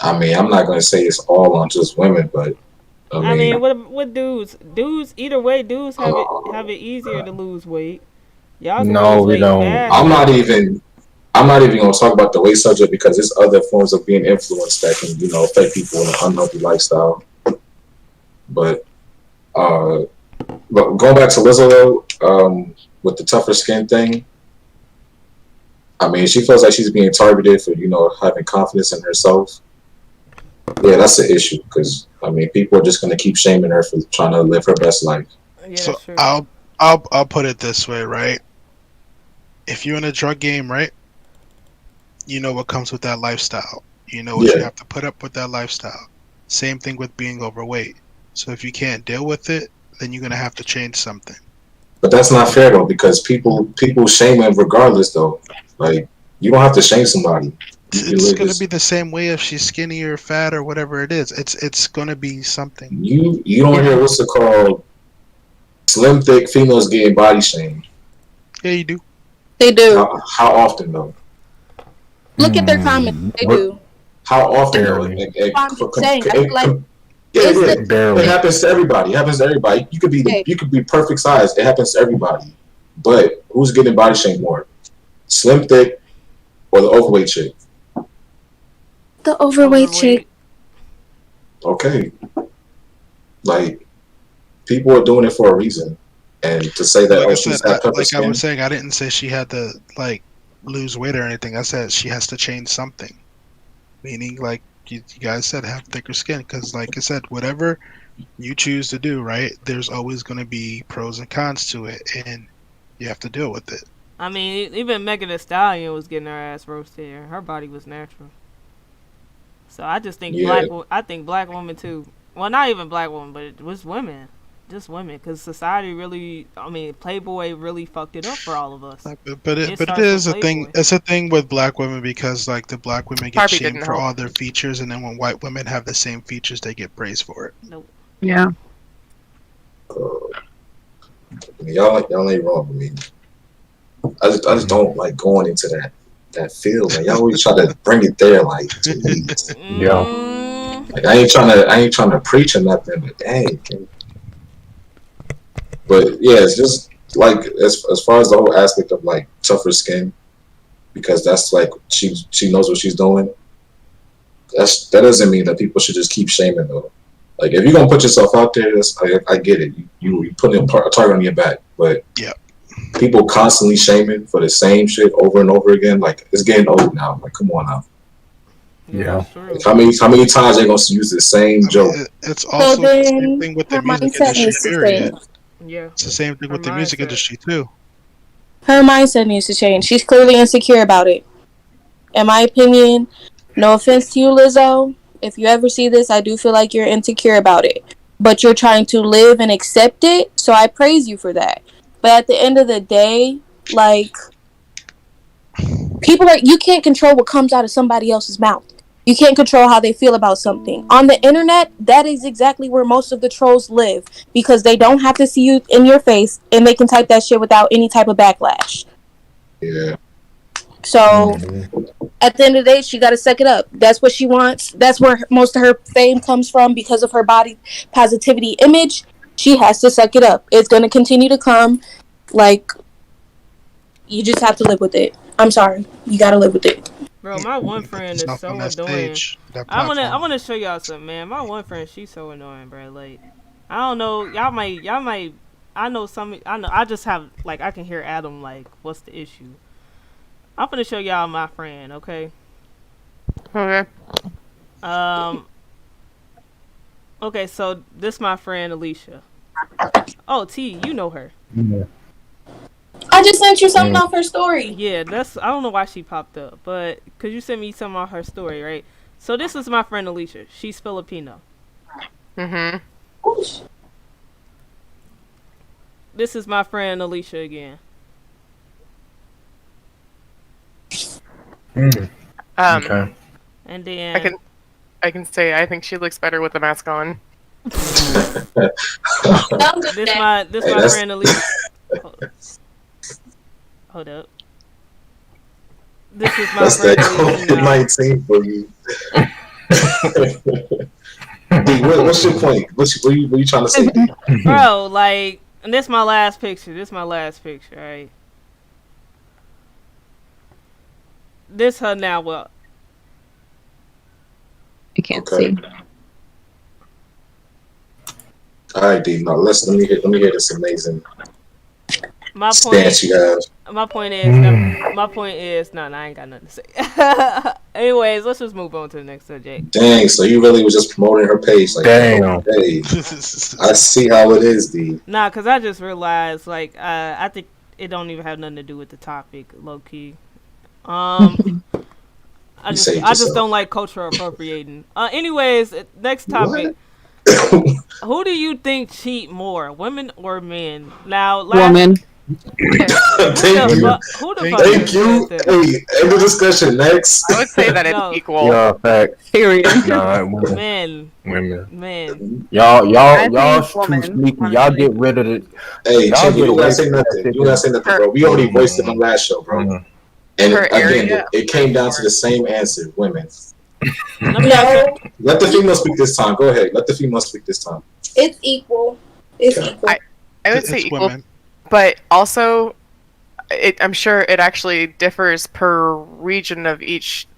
I mean, I'm not going to say it's all on just women, but I mean, what dudes? Dudes, either way, dudes have it easier to lose weight. Y'all no, we don't. I'm not even going to talk about the weight subject because there's other forms of being influenced that can, you know, affect people in an unhealthy lifestyle. But going back to Lizzo though, with the tougher skin thing, I mean, she feels like she's being targeted for, you know, having confidence in herself. Yeah, that's the issue because I mean, people are just gonna keep shaming her for trying to live her best life. Yeah, So that's true. I'll put it this way, right? If you're in a drug game, right, you know what comes with that lifestyle. You know what you Yeah, have to put up with that lifestyle. Same thing with being overweight. So if you can't deal with it, then you're gonna have to change something. but that's not fair though because people shame him regardless though. Like you don't have to shame somebody. You can It's live gonna this. be the same way if she's skinny or fat or whatever it is. It's gonna be something. You don't hear what's it called? Slim thick females getting body shamed. Yeah, you do. They do. How often though? Look at their comments. They What? do. How often though? Barely. I'm just saying. I feel like Yeah, it's yeah. the It Barely. happens to everybody. It happens to everybody. okay. You could be perfect size. It happens to everybody. But who's getting body shamed more? Slim thick or the overweight chick? The overweight chick. Okay. Like people are doing it for a reason. And to say that Like I she's said, got pepper like I skin. was saying, I didn't say she had to like lose weight or anything. I said she has to change something. Meaning, like you guys said, have thicker skin. Because, like I said, whatever you choose to do, right? There's always going to be pros and cons to it, and you have to deal with it. I mean, even Megan Thee Stallion was getting her ass roasted. Her body was natural. So I just think I think black women too. Well, not even black women, but it was women. Just women, because society really, I mean, Playboy really fucked it up for all of us. But it is a thing. It's a thing with black women because like the black women get Barbie shamed didn't for help. all their features, and then when white women have the same features, they get praised for it. Nope. Yeah. Y'all ain't wrong with me. I just don't like going into that field. Like y'all always try to bring it there, like to me. Yeah. Like I ain't trying to preach or nothing, but dang. But yeah, it's just like as far as the whole aspect of like tougher skin, because that's like she knows what she's doing. That doesn't mean that people should just keep shaming though. Like if you're gonna put yourself out there, I get it. You put a target on your back, but yeah, people constantly shaming for the same shit over and over again. Like it's getting old now. Like come on now. Yeah. Like, how many times they gonna use the same joke? It's also the same thing with the her music mindset industry. needs to Period. change. Yeah. It's the same thing with the music industry too. Her mindset needs to change. She's clearly insecure about it. In my opinion, no offense to you, Lizzo. If you ever see this, I do feel like you're insecure about it. But you're trying to live and accept it, so I praise you for that. But at the end of the day, like, you can't control what comes out of somebody else's mouth. You can't control how they feel about something. On the internet, that is exactly where most of the trolls live, because they don't have to see you in your face, and they can type that shit without any type of backlash. Yeah. So, at the end of the day, she got to suck it up. That's what she wants. That's where most of her fame comes from, because of her body positivity image. She has to suck it up. It's going to continue to come. Like, you just have to live with it. I'm sorry. You got to live with it. Bro, my one friend is so annoying. I wanna show y'all something, man. My one friend, she's so annoying, bro. Like, I don't know, y'all might. I know some. I know. I just have like I can hear Adam like, what's the issue? I'm gonna show y'all my friend, okay? Okay. Okay, so this my friend Alicia. Oh, T, you know her. Yeah. I just sent you something off her story. Yeah, I don't know why she popped up, but cause you sent me something off her story, right? So this is my friend Alicia. She's Filipino. Mhm. This is my friend Alicia again. Okay. And then I can say I think she looks better with the mask on. this my friend Alicia. Hold up. This is my That's friend that Alicia. COVID-19 for you. D, what's your point? What are you trying to say, D? Bro, like, and this my last picture. Right? This her now. Well, I can't see. All right, D. Now let me hear this amazing my stance you have. point is, no, I ain't got nothing to say. Anyways, let's just move on to the next subject. Dang, so you really was just promoting her page like Damn. that. Hey, I see how it is, D. Nah, cause I just realized like I think it don't even have nothing to do with the topic, low key. I just don't like cultural appropriating. Anyways, next topic. Who do you think cheat more, women or men? Now, Woman. Thank you. Thank you. Hey, end the discussion. Next. I would say that it's equal. Yeah, fact. Period. Nah, Men. Women. Y'all too sneaky. Y'all get rid of it. Hey, Chingy, you gotta say nothing. You gotta say nothing, bro. We already voiced it on the last show, bro. And again, it came down to the same answer: women. Let the female speak this time. Go ahead. Let the female speak this time. It's equal. It's equal. I would say equal, but also, I'm sure it actually differs per region of each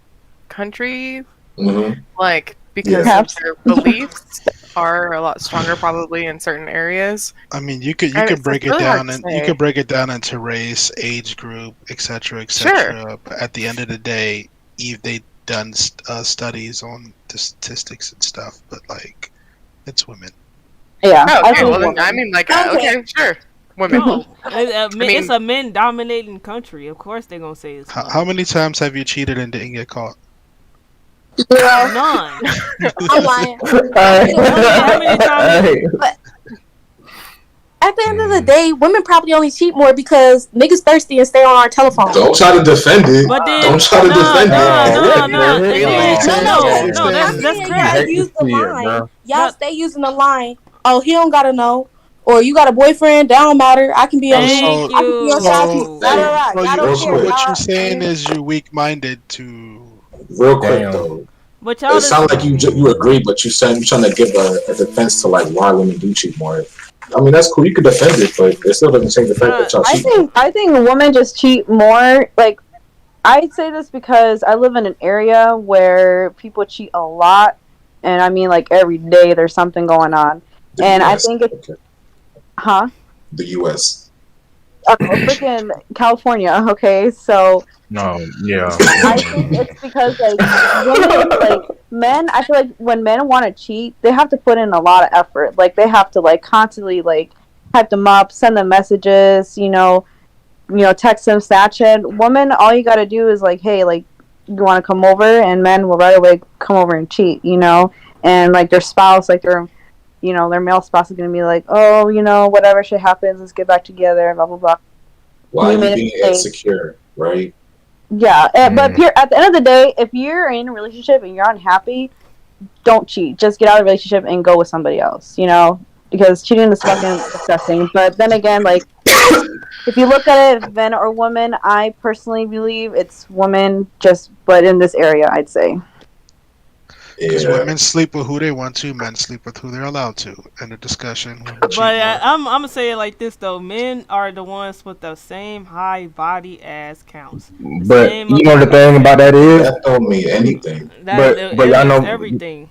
country. Mm-hmm. Like, because their beliefs are a lot stronger probably in certain areas. I mean, you could break it down, and you could break it down into race, age group, etc., etc. Sure. But at the end of the day, they've done studies on the statistics and stuff, but like, it's women. Yeah. Oh, okay. Well, then, I mean, like, okay, sure, women. No, it's a men-dominating country. Of course, they're gonna say it's. How many times have you cheated and didn't get caught? None. I'm lying. How many times? But at the end of the day, women probably only cheat more because niggas thirsty and stay on our telephone. Don't try to defend it. But then, don't try to defend it. No, that's correct. Use the line. Y'all stay using the line. Oh, he don't gotta know. Or you got a boyfriend, that don't matter. I can be on Thank I can be on side too. What you're saying is you're weak-minded to. Real quick though. But it sounds like you agree, but you're trying to give a defense to like why women do cheat more. I mean, that's cool. You could defend it, but it still doesn't change the fact that y'all cheat. I think women just cheat more. Like, I'd say this because I live in an area where people cheat a lot, and I mean, like every day there's something going on, and I think it's, the U.S. Freaking California. Okay, so. No, yeah. I think it's because like women, like men. I feel like when men want to cheat, they have to put in a lot of effort. Like they have to like constantly like hype them up, send them messages. Text them, Snapchat. Women, all you gotta do is like, hey, like you want to come over, and men will right away come over and cheat. And like their spouse, like their male spouse is gonna be like, oh, whatever shit happens, let's get back together. Blah blah blah. Why are you being insecure, right? Yeah, but at the end of the day, if you're in a relationship and you're unhappy, don't cheat. Just get out of the relationship and go with somebody else, because cheating is fucking disgusting. But then again, like, if you look at it, men or women, I personally believe it's women, but in this area, I'd say. Because women sleep with who they want to, men sleep with who they're allowed to. In a discussion. But I'm gonna say it like this though: men are the ones with the same high body as counts. But you know the thing about that is that don't mean anything. But y'all know everything.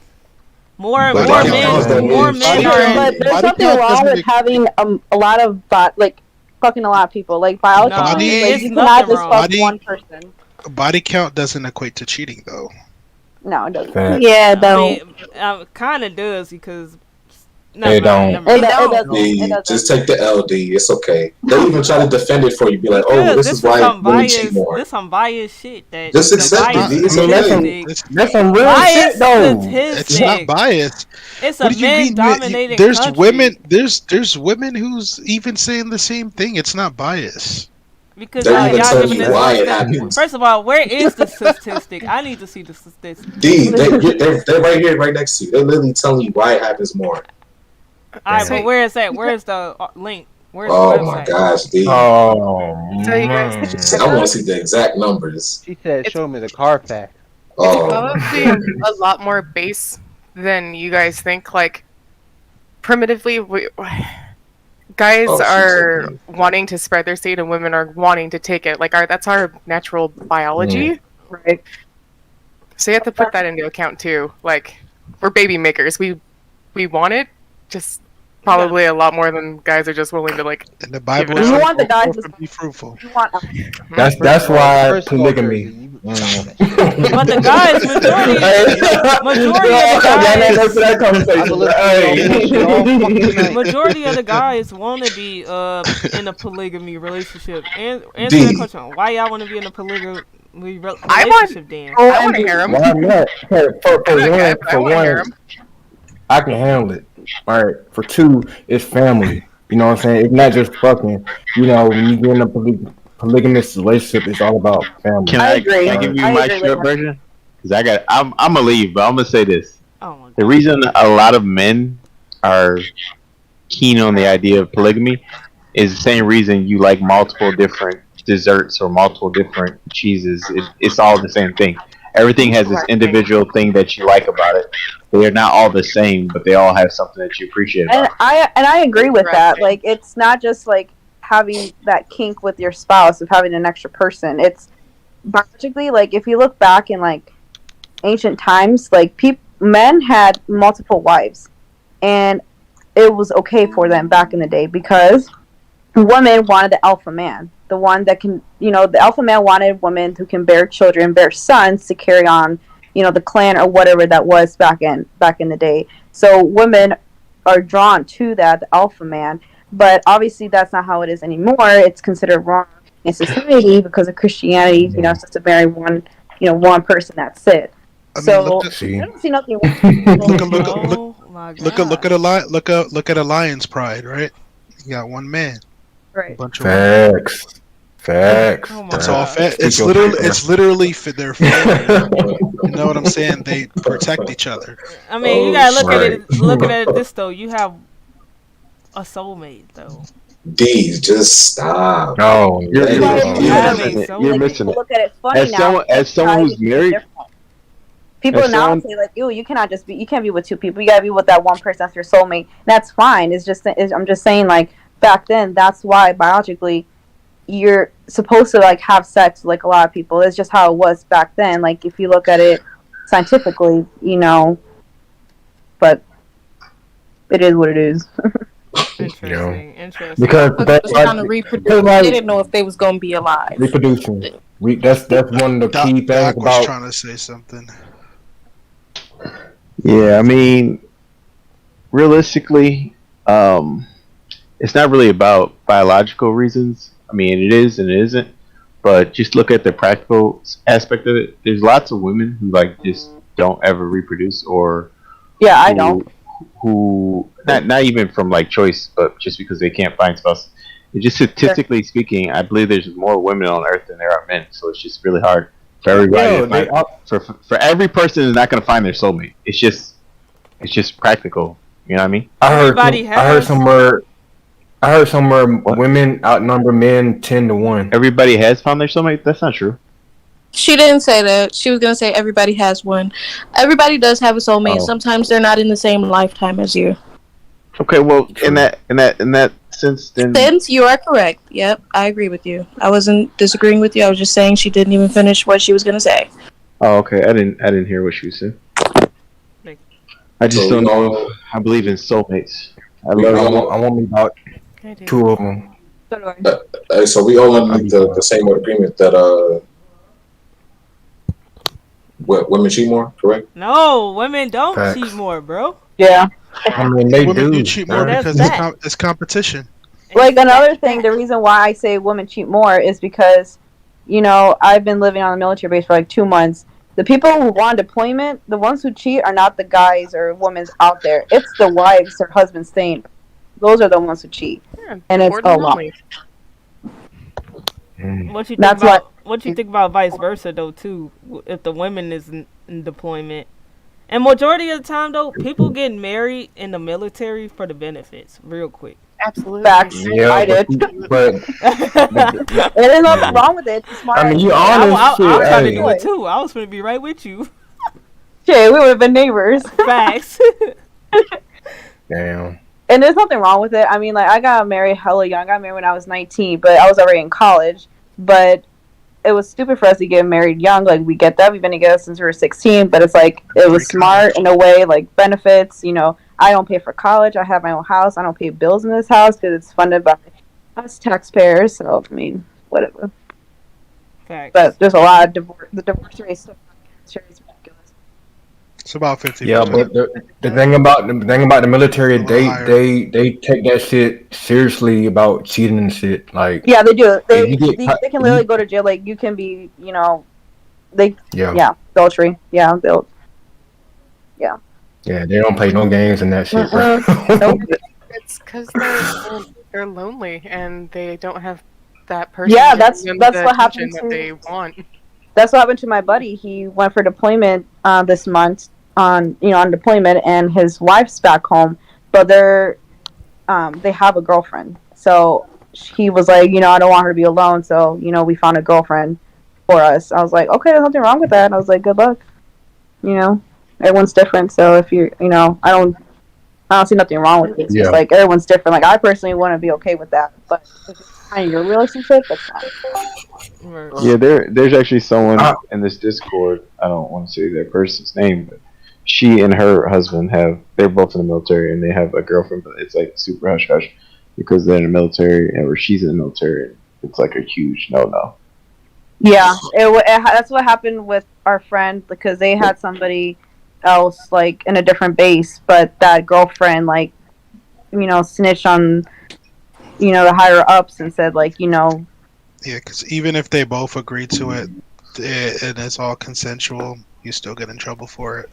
More men are. But there's something wrong with having a lot of fucking a lot of people. Like biology, you cannot just fuck one person. Body count doesn't equate to cheating though. No, it doesn't. Yeah, it don't. Kind of does because. It don't. Just take the LD. It's okay. They even try to defend it for you. Be like, oh, this is why women cheat more. This some biased shit. Just accept it. That's some real shit, though. It's not biased. It's a men-dominated There's country. women. There's women who's even saying the same thing. It's not biased. Because y'all giving this why it happens. First of all, where is the statistic? I need to see the statistic. They're right here, right next to you. They're literally telling you why it happens more. Alright, but where is that? Where is the link? Where's the my gosh, D. Oh, I want to see the exact numbers. She said, "Show me the Carfax." It's probably a lot more base than you guys think. Like, primitively, guys are wanting to spread their seed, and women are wanting to take it. Like, that's our natural biology, right? So you have to put that into account too. Like, we're baby makers. We want it, just probably a lot more than guys are just willing to like. In the Bible, you want the guys to be fruitful. That's why polygamy. But the guys, majority of the guys, majority of the guys want to be in a polygamy relationship. And answer that question: why y'all want to be in a polygamy relationship? Dan, I want to hear him. Why not? For one, I can handle it. All right. For two, it's family. You know what I'm saying? It's not just fucking. You know, when you get in a polygamous relationship, it's all about family. Can I give you my short version? Because I'm gonna leave, but I'm gonna say this. oh The reason a lot of men are keen on the idea of polygamy is the same reason you like multiple different desserts or multiple different cheeses. It's all the same thing. Everything has this individual thing that you like about it. They're not all the same, but they all have something that you appreciate about it. And I agree with that. Like, it's not just like having that kink with your spouse of having an extra person. It's biologically, like, if you look back in like ancient times, like men had multiple wives, and it was okay for them back in the day because women wanted the alpha man, the one that can, the alpha man wanted women who can bear children, bear sons to carry on, the clan or whatever that was back in the day. So women are drawn to that, the alpha man. But obviously that's not how it is anymore. It's considered wrong in society because of Christianity. It's just to marry one person. That's it. I don't see nothing wrong. Look at a lion's pride, right? You got one man. Right. Facts. It's all fat. It's literally for their family. You know what I'm saying? They protect each other. I mean, you gotta look at it. Looking at this though, you have a soulmate though. D, just stop. No, you're missing it. Look at it funny now. As someone who's married, people now say like, "Ew, you can't be with two people. You gotta be with that one person. That's your soulmate." That's fine. I'm just saying, like, back then, that's why biologically you're supposed to like have sex with, like, a lot of people. It's just how it was back then. Like, if you look at it scientifically, but it is what it is. Interesting. Because that's trying to reproduce. They didn't know if they was gonna be alive. Reproducing. That's one of the key things Doc about. was trying to say something. Yeah, I mean, realistically, it's not really about biological reasons. I mean, it is and it isn't. But just look at the practical aspect of it. There's lots of women who like just don't ever reproduce, or I don't. Who not even from like choice, but just because they can't find spouses. Just statistically speaking, I believe there's more women on Earth than there are men. So it's just really hard for everybody. For every person is not going to find their soulmate. It's just practical. You know what I mean? I heard somewhere women outnumber men 10-1. Everybody has found their soulmate. That's not true. She didn't say that. She was gonna say everybody has one. Everybody does have a soulmate. Sometimes they're not in the same lifetime as you. Okay, well, in that sense, then you are correct. Yep, I agree with you. I wasn't disagreeing with you. I was just saying she didn't even finish what she was gonna say. Oh, okay. I didn't hear what she said. I just don't know. I believe in soulmates. I want me about 2 of them. So we all under the same agreement that women cheat more, correct? No, women don't cheat more, bro. Yeah. I mean, they do cheat more because it's competition. Like, another thing, the reason why I say women cheat more is because, I've been living on a military base for like 2 months. The people who want deployment, the ones who cheat are not the guys or women out there. It's the wives or husbands staying. Those are the ones who cheat. Yeah, and it's a lot. What you think about vice versa though too? If the women is in deployment, and majority of the time though, people get married in the military for the benefits, real quick. Absolutely. Facts. Yeah, I did. But there's nothing wrong with it. It's smart. I mean, you honest. I was trying to do it too. I was going to be right with you. Shit, we would have been neighbors. Facts. Damn. And there's nothing wrong with it. I mean, like, I got married hella young. I got married when I was 19, but I was already in college. But it was stupid for us to get married young. Like, we get that. We've been together since we were 16. But it's like, it was smart in a way, like, benefits. I don't pay for college. I have my own house. I don't pay bills in this house because it's funded by us taxpayers. So, I mean, whatever. Facts. But there's a lot of divorce. The divorce rate is so ridiculous. It's about 50%. Yeah, but the thing about the military, they take that shit seriously about cheating and shit. Like, yeah, they do. They get can literally go to jail. Like, you can be, yeah, adultery. Yeah, yeah, they don't play no games in that shit, bro. Nope. It's because they're lonely and they don't have that person. Yeah, giving them that's the what attention happened that to. they want. That's what happened to my buddy. He went for deployment this month on deployment, and his wife's back home, but they have a girlfriend. So he was like, I don't want her to be alone. So we found a girlfriend for us. I was like, okay, there's nothing wrong with that. And I was like, good luck. Everyone's different. So if I don't see nothing wrong with it. It's just like everyone's different. Like, I personally wouldn't be okay with that, but if it's kind of your relationship, that's fine. Yeah, there's actually someone in this Discord. I don't want to say that person's name, but she and her husband they're both in the military and they have a girlfriend, but it's like super hush hush because they're in the military or she's in the military. It's like a huge no. Yeah, that's what happened with our friend, because they had somebody else like in a different base, but that girlfriend snitched on the higher ups and said Yeah, because even if they both agree to it and it's all consensual, you still get in trouble for it.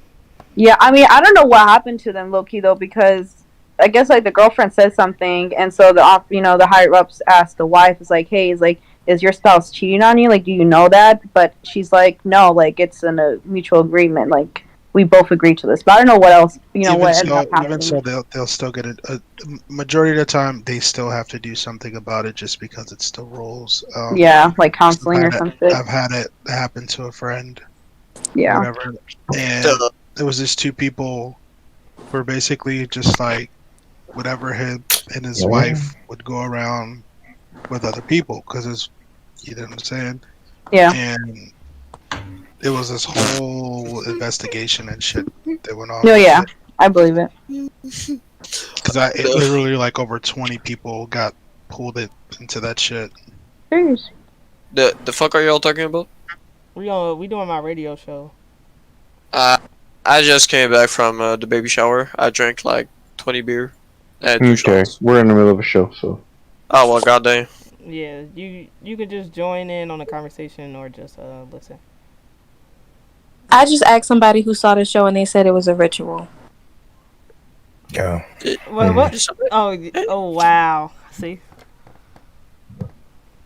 Yeah, I mean, I don't know what happened to them, low-key, though, because I guess the girlfriend said something, and so the higher ups asked the wife, hey, is your spouse cheating on you? Do you know that? But she's like, no, it's in a mutual agreement. We both agreed to this. But I don't know what else, what ended up happening. Even so, they'll still get it. Majority of the time, they still have to do something about it just because it's still rules. Yeah, like counseling or something. I've had it happen to a friend. Yeah. Whatever. And there was these two people who were basically just whatever him and his wife would go around with other people because you know what I'm saying? Yeah. And it was this whole investigation and shit that went on. No, yeah, I believe it. Because it literally over 20 people got pulled into that shit. Jeez. The fuck are y'all talking about? We doing my radio show. I just came back from the baby shower. I drank 20 beer. Okay, we're in the middle of a show, so. Oh well, goddamn. Yeah, you could just join in on the conversation or just listen. I just asked somebody who saw the show and they said it was a ritual. Yeah. What? Oh wow. See.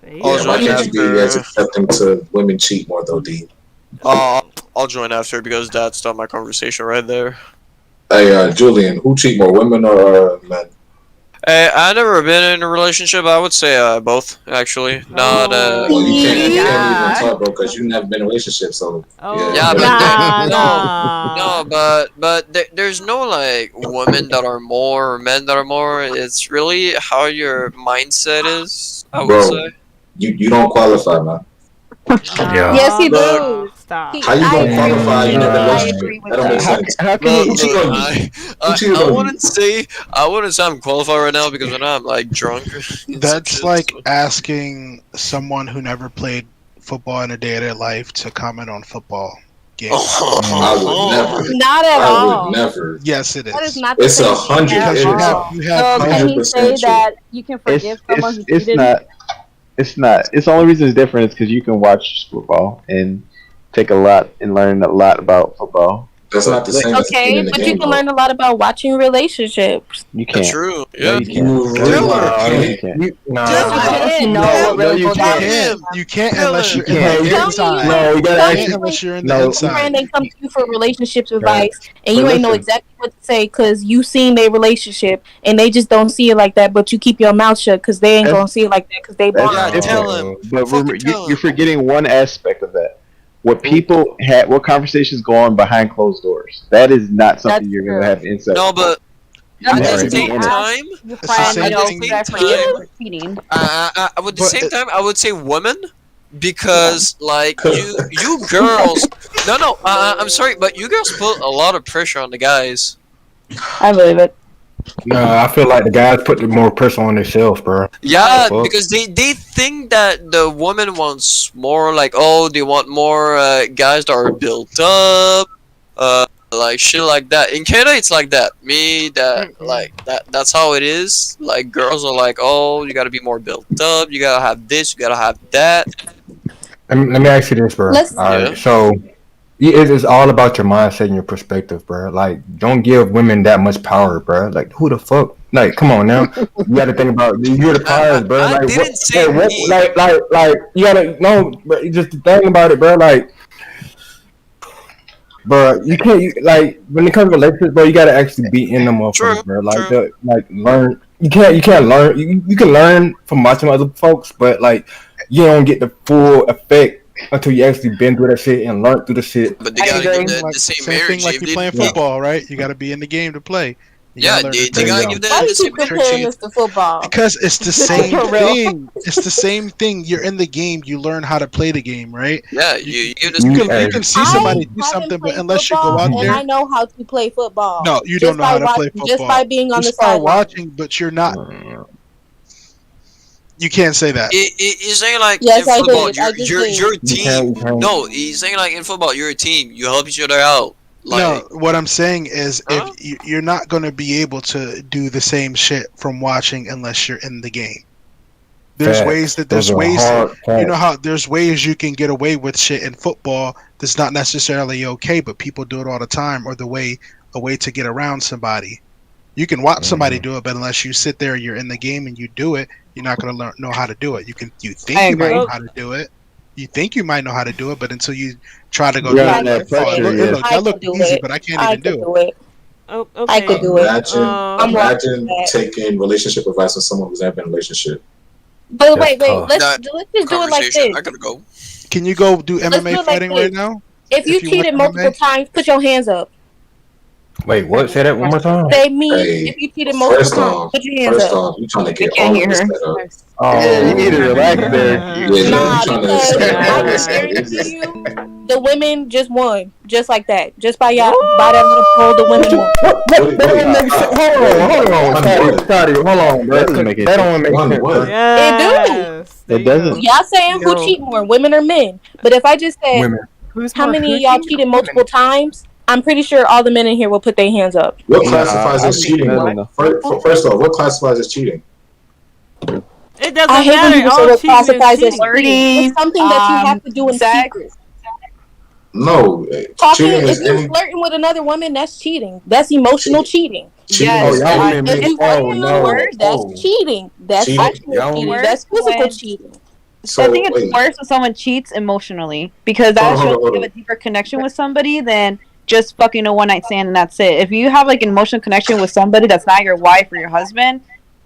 Why can't you be as accepting to women cheat more though, D? I'll join after because that stopped my conversation right there. Hey, Julian, who cheat more, women or men? Hey, I've never been in a relationship. I would say both, actually. Not Well, you can't even talk, bro, because you've never been in a relationship, so. Yeah, but there's no women that are more or men that are more. It's really how your mindset is. I would say. You don't qualify, man. Yeah. Yes, he does. Stop. How you gonna qualify? You never relationship. That don't make sense. How can you? I wouldn't say I'm qualified right now because when I'm drunk. That's like asking someone who never played football in a day of their life to comment on football games. I would never. Not at all. I would never. Yes, it is. That is not the It's same 100. thing at all. You have So can he say that you can forgive someone who It's cheated? not. It's not. It's the only reason it's different is because you can watch football and take a lot and learn a lot about football. That's not the same. Okay, but you can learn a lot about watching relationships. You can't. That's true. No, Yeah. you can't. You can't unless you're in the No, inside. No, you gotta actually. Unless you're in the Friend, inside. they come to you for relationships advice, and But you ain't know listen. exactly what to say because you seen their relationship, and they just don't see it like that. But you keep your mouth shut because they ain't gonna see it like that because they That's blind. different. But you're forgetting one aspect of that. What people had, what conversations go on behind closed doors. That is not something That's you're true. gonna have insight. No, but You at the already same in it. time, Your the friend, same thing. cheating. at the same time, I would say women because you girls. No, I'm sorry, but you girls put a lot of pressure on the guys. I believe it. Nah, I feel like the guys put more pressure on themselves, bro. Yeah, Fuck. because they think that the woman wants more, like, oh, they want more guys that are built up, like shit like that. In Canada, it's like that. That's how it is. Like, girls are like, oh, you gotta be more built up, you gotta have this, you gotta have that. Let me ask you this, bro. Let's- All right, Yeah. so it is all about your mindset and your perspective, bro. Like, don't give women that much power, bro. Like, who the fuck? Like, come on now. You got to think about you're the prize, bro. I Like, didn't say what, me. like, you gotta know, bro. Just think about it, bro. Like, bro, you can't like when it comes to relationships, bro. You gotta actually be in the motherfuckers, bro. Like, learn. You can't learn. You can learn from watching other folks, but like, you don't get the full effect until you actually been through that shit and learn through the shit. But they gotta Same give thing like, the same same thing marriage. like you playing football, right? You got to be in the game to play. You Yeah, gotta learn they to gotta play. give the Why you same keep comparing marriage. this to football? Because it's the same For real. thing. It's the same thing. You're in the game. You learn how to play the game, right? Yeah, you give the You same can see somebody do I something, haven't but played unless you go football, out and there, I know how to play football. no, you Just don't know how by to play watching, football. just by being on You the start sideline. watching, but you're not. You can't say that. He's saying like Yes, in I football, did. I just did. you're a team. No, he's saying like in football, you're a team. You help each other out. Like, No, what I'm saying is, Huh? if you're not going to be able to do the same shit from watching unless you're in the game. There's Facts. ways that Those there's are ways hard you know facts. how there's ways you can get away with shit in football that's not necessarily okay, but people do it all the time, or a way to get around somebody. You can watch somebody do it, but unless you sit there, you're in the game and you do it, you're not going to know how to do it. You think I you might agree. know how to do it. You think you might know how to do it, but until you try to go You're do on it, that pressure, yeah. that look could do easy, it. but I can't I even could do it. do it. Oh, I could okay. do it. Imagine, lost imagine with that. taking relationship advice from someone who's never been in a relationship. But That's wait, tough. let's That just do it like conversation, this. I gotta go. Can you go do Let's do MMA it like fighting right this. now? If you If you watch cheated multiple MMA? times, put your hands up. Wait, what? Say that one more time. Say me. Hey, If you cheated multiple first times, off, put your hands up. you trying to I get can't all hear of this her. set up. Yeah, you need to relax there. Yeah, Nah, you trying to because set I all can this guarantee up. you, the women just won, just like that, just by that little poll, the women won. That don't make sense. Hold on, Scotty, hold on, bro. That doesn't make any That don't make One sense, what? bro. Yes. There It you go. doesn't. Y'all saying who No. cheat more, women or men? But if I just said Women. Who's how more many of y'all freaky? cheated multiple times, I'm pretty sure all the men in here will put their hands up. What Nah, classifies I as think cheating? no. Though? First off, what classifies as cheating? It doesn't I hate when matter. people say All what cheating is classifies as cheating. cheating. It's something that you have to do in sex. secret. No, Talking, cheating if is you any. flirting with another woman, that's cheating. That's emotional cheating. Cheating Yes. is Oh, y'all any. women If make. you Oh flirting with another no. woman, that's Oh. cheating. That's Cheating. actual Y'all cheating. women. That's physical When- cheating. So I think it's wait, worse when someone cheats emotionally because that Hold on, shows hold on, you have a deeper connection with somebody than just fucking a one night stand and that's it. If you have like an emotional connection with somebody that's not your wife or your husband,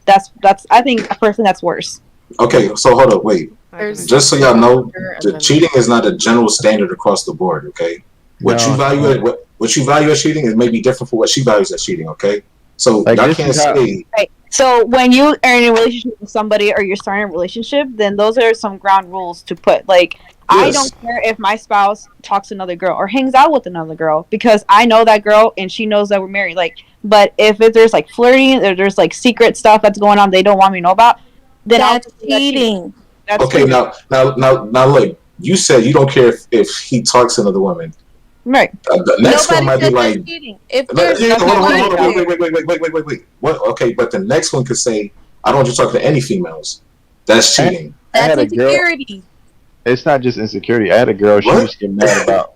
that's I think personally that's worse. okay, so hold up, wait. There's- Just so y'all know, And the then- cheating is not a general standard across the board. Okay, what No, you it's value, not. what you value as cheating is maybe different for what she values as cheating. Okay, so Like, y'all this can't is how- say. Right. So when you are in a relationship with somebody or you're starting a relationship, then those are some ground rules to put. Like, I Yes. don't care if my spouse talks to another girl or hangs out with another girl because I know that girl and she knows that we're married. Like, but if there's like flirting or there's like secret stuff that's going on they don't want me to know about, then That's I'll cheating. That's Okay, cheating. now, look. You said you don't care if he talks to another woman. Right. The next one Nobody might be said like. that's cheating. If No, there's hold on, nothing hold on, there, wait. What? Okay, but the next one could say, "I don't want you to talk to any females." That's cheating. I that's had a girl. insecurity. It's not just insecurity. I had a girl. She What? used to get mad about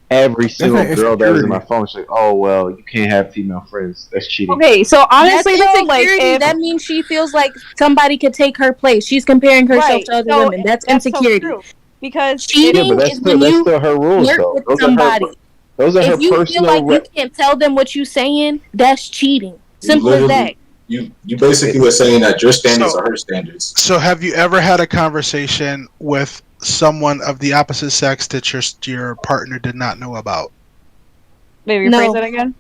every single not girl that was in my insecurity. phone. She's like, "Oh well, you can't have female friends. That's cheating." Okay, so honestly That's though, like insecurity. if That means she feels like somebody could take her place. She's comparing herself right, to other so women. That's so insecurity. true. Because Cheating Yeah, but is when that's you still her rules, flirt though. with Those somebody. are her. Those are her If you feel personal. like you can't tell them what you're saying, that's cheating. Simple as that. You basically were saying that your standards So- are her standards. So, have you ever had a conversation with someone of the opposite sex that your partner did not know about? maybe rephrase No. that again.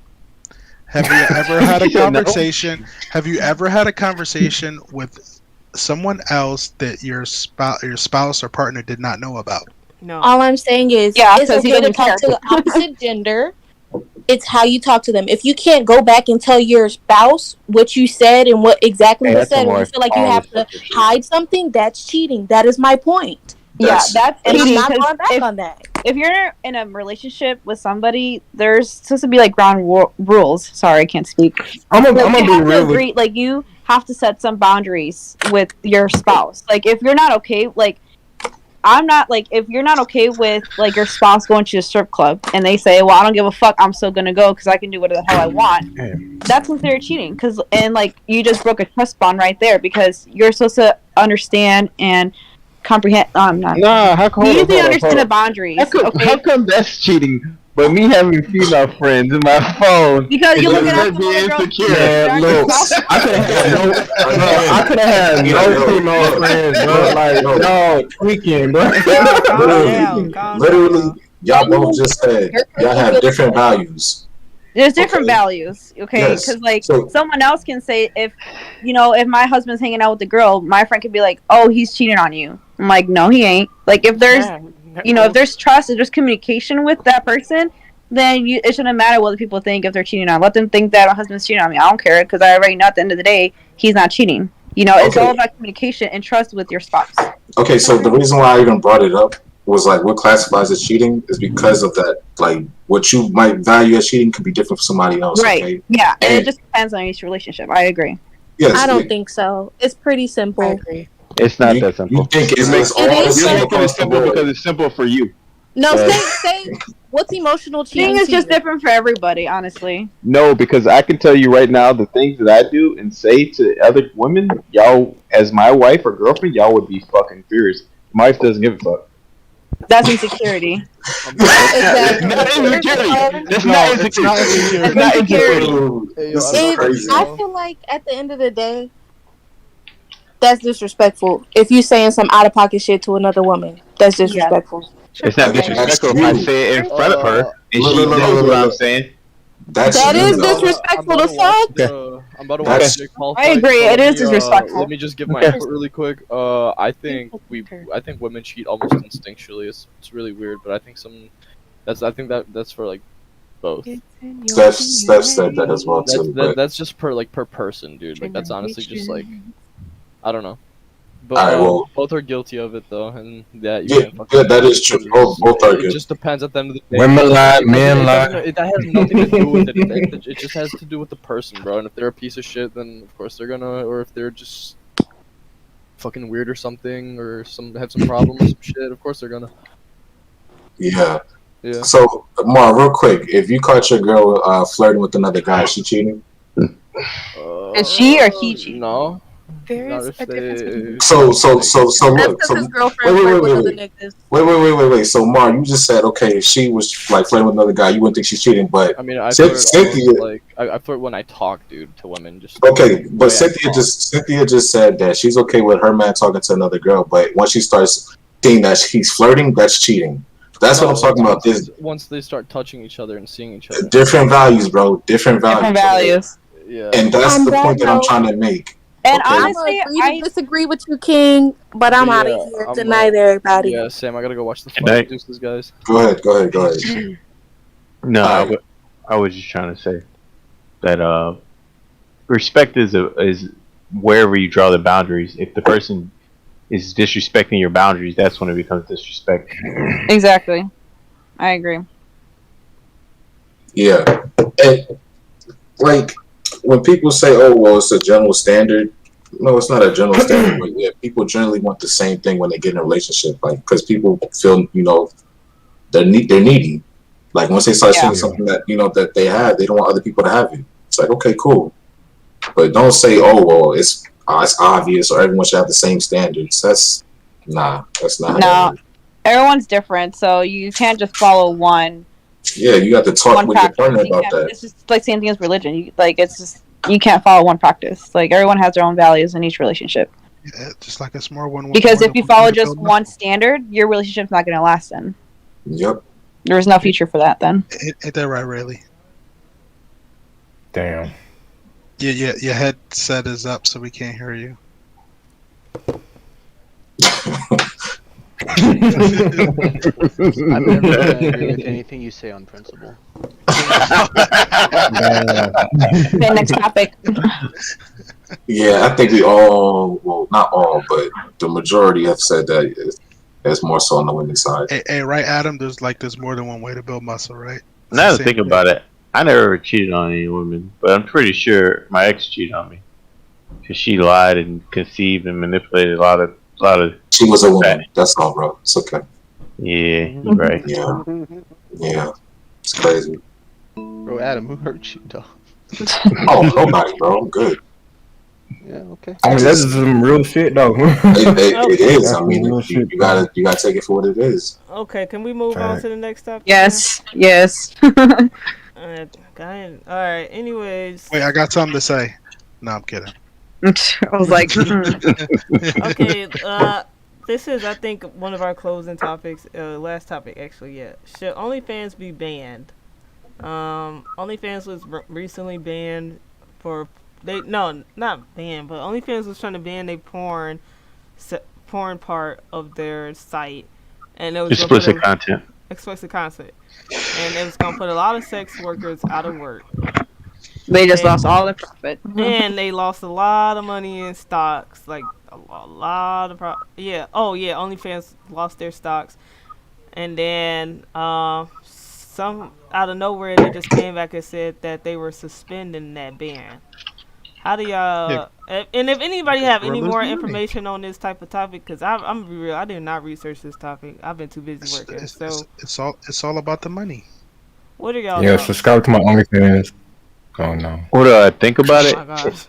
Have you ever had a You said no? conversation? Have you ever had a conversation with someone else that your spouse or partner did not know about? No. All I'm saying is, Yeah, it's 'cause he okay to doesn't talk care. to the opposite gender, It's how you talk to them. If you can't go back and tell your spouse what you said and what exactly was said, or you feel like you have to hide something, that's cheating. That is my point. That's and cheating. I'm not going back on that. If you're in a relationship with somebody, there's supposed to be like ground rules. Sorry, I can't speak. I'm gonna you be have real to agree, like you have to set some boundaries with your spouse. Like if you're not okay, like I'm not, like if you're not okay with like your spouse going to a strip club and they say, well, I don't give a fuck, I'm still gonna go because I can do whatever the hell I want. That's considered cheating, and like you just broke a trust bond right there, because you're supposed to understand and comprehend. Nah, how come? You need to understand the boundaries. How come that's cheating? But me having female friends in my phone Because you're looking at be insecure. Man, look, I could have had no female friends, bro. Like, no, tweaking, bro. Literally, y'all both just said y'all have different values. There's different values, okay? Because like someone else can say, if my husband's hanging out with the girl, my friend could be like, "Oh, he's cheating on you." I'm like, "No, he ain't." Like if there's, if there's trust, if there's communication with that person, then it shouldn't matter what the people think if they're cheating on. Let them think that my husband's cheating on me. I don't care, because I already know at the end of the day he's not cheating. It's all about communication and trust with your spouse. Okay, so the reason why I even brought it up was like what classifies as cheating is because of that. Like what you might value as cheating could be different for somebody else. Right. Okay? Yeah. And it just depends on each relationship. I agree. Yes. I don't think so. It's pretty simple. I agree. It's not that simple. You think it's You're making it simple because it's simple for you. No, say what's emotional cheating? Cheating is just different for everybody, honestly. No, because I can tell you right now, the things that I do and say to other women, y'all, as my wife or girlfriend, y'all would be fucking furious. My wife doesn't give a fuck. That's insecurity. That's not insecurity. That's not insecurity. This is crazy. I feel like at the end of the day, that's disrespectful. If you saying some out of pocket shit to another woman, that's disrespectful. It's not disrespectful if I say it in front of her and she knows what I'm saying. That is disrespectful to fuck. I'm about to watch Jake Paul I agree. It is disrespectful. Let me just give my input really quick. I think women cheat almost instinctually. It's really weird, but I think that's for like both. Steph said that as well too. That's just per person, dude. Like that's honestly just like, I don't know. But both are guilty of it though, and that that is true. Both are guilty. It just depends at the end of the day. Women lie, men lie. That has nothing to do with it. It just has to do with the person, bro. And if they're a piece of shit, then of course they're gonna. Or if they're just fucking weird or something, or have some problems, some shit, of course they're gonna. Yeah. So, Mar, real quick, if you caught your girl flirting with another guy, is she cheating? Is she or he cheating? No. There's a difference. So look. Wait. So Mar, you just said if she was like flirting with another guy, you wouldn't think she's cheating, but I mean, I flirt when I talk, dude, to women. Just okay, but Cynthia just said that she's okay with her man talking to another girl, but once she starts seeing that he's flirting, that's cheating. That's what I'm talking about. Once they start touching each other and seeing each other. Different values, bro. Different values. Yeah. And that's the point that I'm trying to make. And honestly, I disagree with you, King, but I'm out of here. Good night, everybody. Yeah, Sam, I gotta go watch the fight. Deuces, guys. Go ahead. No, I was just trying to say that respect is wherever you draw the boundaries. If the person is disrespecting your boundaries, that's when it becomes disrespect. Exactly. I agree. Yeah. And like when people say, "Oh, well, it's a general standard," no, it's not a general standard. But yeah, people generally want the same thing when they get in a relationship, like because people feel they're needy. Like once they start seeing something that that they have, they don't want other people to have it. It's like, okay, cool, but don't say, "Oh, well, it's obvious," or everyone should have the same standards. That's not. No, everyone's different, so you can't just follow one. Yeah, you got to talk with your partner about that. It's just like same thing as religion. You can't follow one practice. Like everyone has their own values in each relationship. Yeah, just like a small one. Because if you follow just one standard, your relationship's not going to last. Then. Yep. There's no future for that. Then. Ain't that right, Rayleigh? Damn. Yeah. Your headset is up, so we can't hear you. I'm never gonna agree with anything you say on principle. Okay, next topic. Yeah, I think we all, well, not all, but the majority have said that it's more so on the women's side. Hey, right, Adam? There's more than one way to build muscle, right? Now to think about it, I never cheated on any woman, but I'm pretty sure my ex cheated on me because she lied and conceived and manipulated a lot of. She was a woman. That's all, bro. It's okay. Yeah, you're right. Yeah, it's crazy. Bro, Adam, who hurt you, dog? Oh, nobody, bro. I'm good. Yeah, okay. I mean, that's some real shit, though. It is. I mean, you gotta take it for what it is. Okay, can we move on to the next topic? Yes, yes. Alright, anyways. Wait, I got something to say. No, I'm kidding. I was like, Okay, this is, I think, one of our closing topics. Last topic, actually, yeah. Should OnlyFans be banned? OnlyFans was recently banned for... not banned, but OnlyFans was trying to ban a porn part of their site. And it was explicit content. Explicit content. And it was going to put a lot of sex workers out of work. They just lost all their profit. And they lost a lot of money in stocks. Like, a lot of... OnlyFans lost their stocks. And then, some out of nowhere, they just came back and said that they were suspending that ban. How do y'all... And if anybody have any more information on this type of topic, because I'm be real, I did not research this topic. I've been too busy working. It's all about the money. What are y'all? Yeah, subscribe to my OnlyFans. Oh no. What do I think about it? Oh my gosh.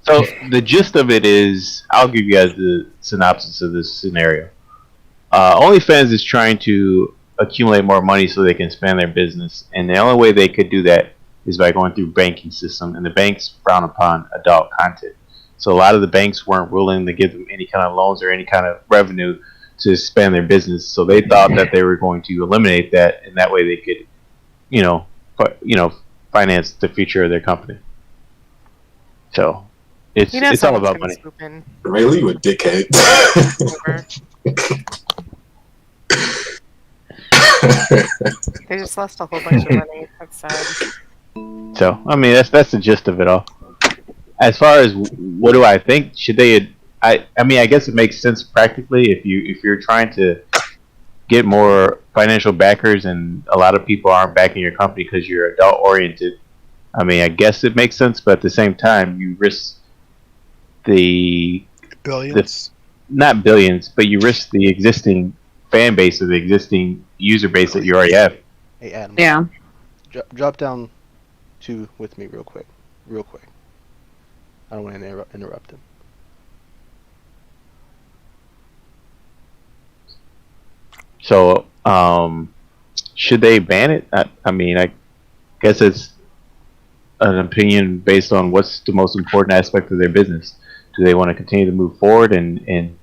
So the gist of it is, I'll give you guys the synopsis of this scenario. OnlyFans is trying to accumulate more money so they can expand their business, and the only way they could do that is by going through banking system, and the banks frown upon adult content. So a lot of the banks weren't willing to give them any kind of loans or any kind of revenue to expand their business. So they thought that they were going to eliminate that, and that way they could, finance the future of their company. So it's all about money. Really, you a dickhead. They just lost a whole bunch of money. That's sad. So I mean, that's the gist of it all. As far as what do I think, should they? I mean, I guess it makes sense practically if you're trying to get more financial backers, and a lot of people aren't backing your company because you're adult oriented. I mean, I guess it makes sense, but at the same time, you risk the billions. Not billions, but you risk the existing fan base or the existing user base that you already have. Hey, Adam. Yeah. Drop down 2 with me real quick. I don't want to interrupt him. So, should they ban it? I mean, I guess it's an opinion based on what's the most important aspect of their business. Do they want to continue to move forward and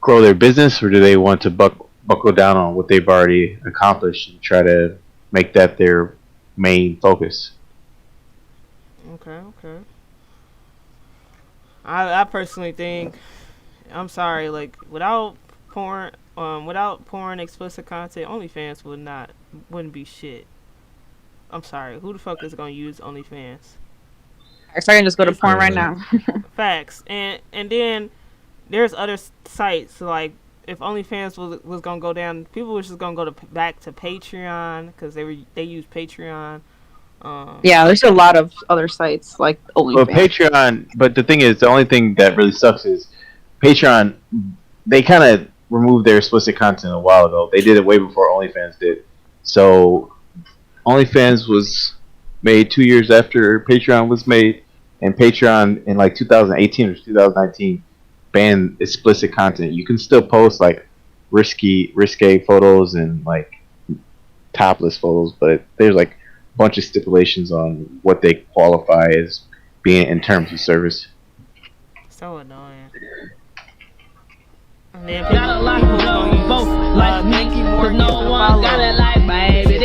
grow their business, or do they want to buckle down on what they've already accomplished and try to make that their main focus? Okay. I personally think, I'm sorry, like without porn explicit content, OnlyFans wouldn't be shit. I'm sorry, who the fuck is gonna use OnlyFans? I can just go to porn right now. Facts, and then there's other sites like if OnlyFans was gonna go down, people were just gonna go back to Patreon because they use Patreon. Yeah, there's a lot of other sites like OnlyFans. Well, Patreon, but the thing is, the only thing that really sucks is Patreon. They kind of removed their explicit content a while ago. They did it way before OnlyFans did. So OnlyFans was made 2 years after Patreon was made, and Patreon in like 2018 or 2019 banned explicit content. You can still post like risque photos and like topless photos, but there's like a bunch of stipulations on what they qualify as being in terms of service. So annoying. And then people gonna use keyboard no one got it like baby.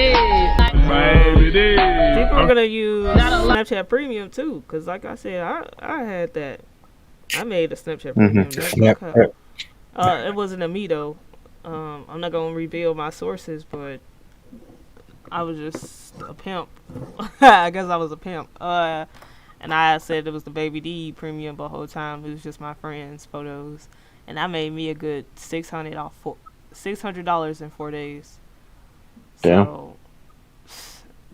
People are gonna use Snapchat Premium too, cause like I said, I had that. I made a Snapchat Premium. It wasn't a me though. I'm not gonna reveal my sources, but I was just a pimp. I guess I was a pimp. And I said it was the Baby D premium the whole time. It was just my friends' photos, and I made me a good $600 in 4 days. Damn. So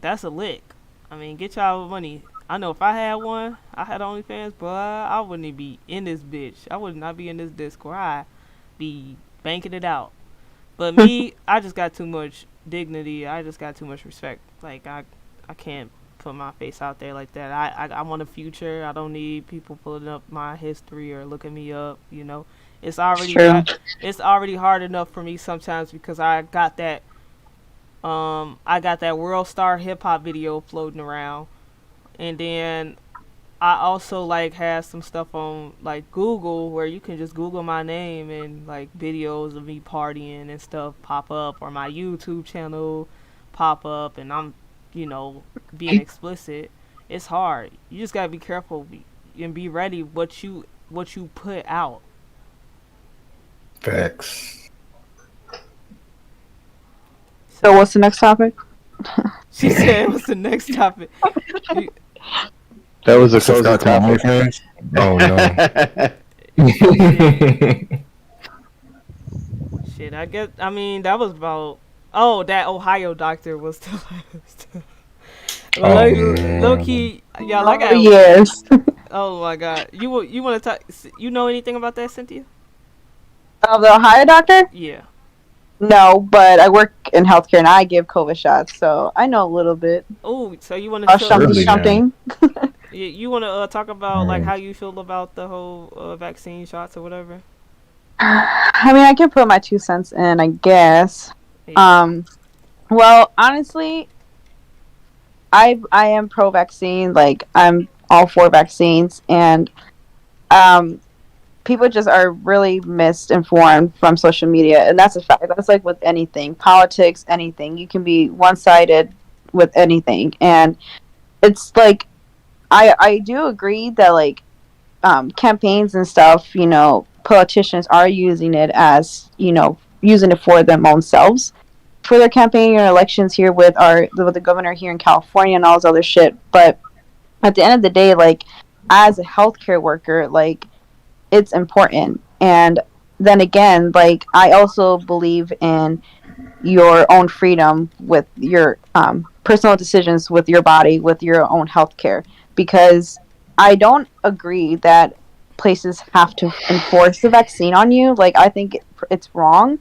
that's a lick. I mean, get y'all money. I know if I had one, I had OnlyFans, but I wouldn't even be in this bitch. I would not be in this Discord. I'd be banking it out. But me, I just got too much dignity. I just got too much respect. Like, I can't put my face out there like that. I want a future. I don't need people pulling up my history or looking me up, you know. It's already hard enough for me sometimes because I got that World Star hip hop video floating around. And then I also like have some stuff on like Google where you can just Google my name and like videos of me partying and stuff pop up, or my YouTube channel pop up, and I'm, you know, being explicit. It's hard. You just gotta be careful and be ready what you put out. Facts. So what's the next topic? She said, "What's the next topic?" That was a closing topic. Oh no. Shit, I mean, that was about. Oh, that Ohio doctor was the last. Low key, y'all. I got. Yes. Oh my god, you want to talk? You know anything about that, Cynthia? Of the Ohio doctor? Yeah. No, but I work in healthcare and I give COVID shots, so I know a little bit. Oh, so you want to something? You want to talk about like how you feel about the whole vaccine shots or whatever? I mean, I can put my 2 cents in, I guess. Yeah. Well, honestly, I am pro-vaccine. Like, I'm all for vaccines, and people just are really misinformed from social media, and that's a fact. That's like with anything, politics, anything. You can be one-sided with anything, and it's like I do agree that like campaigns and stuff, you know, politicians are using it as, you know, using it for their own selves for their campaign or elections here with the governor here in California and all this other shit. But at the end of the day, like, as a healthcare worker, like, it's important. And then again, like, I also believe in your own freedom with your personal decisions with your body, with your own healthcare, because I don't agree that places have to enforce the vaccine on you. Like, I think it's wrong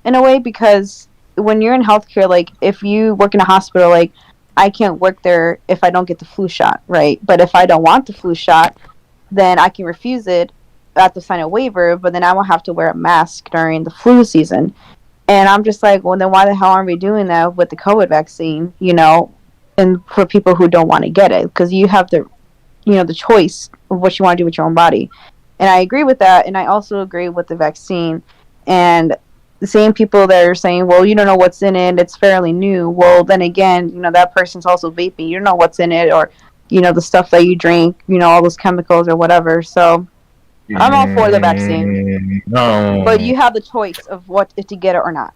in a way, because when you're in healthcare, like, if you work in a hospital, like, I can't work there if I don't get the flu shot, right? But if I don't want the flu shot, then I can refuse it. I have to sign a waiver, but then I will have to wear a mask during the flu season. And I'm just like, well, then why the hell aren't we doing that with the COVID vaccine, you know, and for people who don't want to get it? Because you have the, you know, the choice of what you want to do with your own body. And I agree with that, and I also agree with the vaccine. And the same people that are saying, well, you don't know what's in it, it's fairly new. Well, then again, you know, that person's also vaping. You don't know what's in it, or, you know, the stuff that you drink, you know, all those chemicals or whatever. So I'm all for the vaccine. No. But you have the choice of what if to get it or not.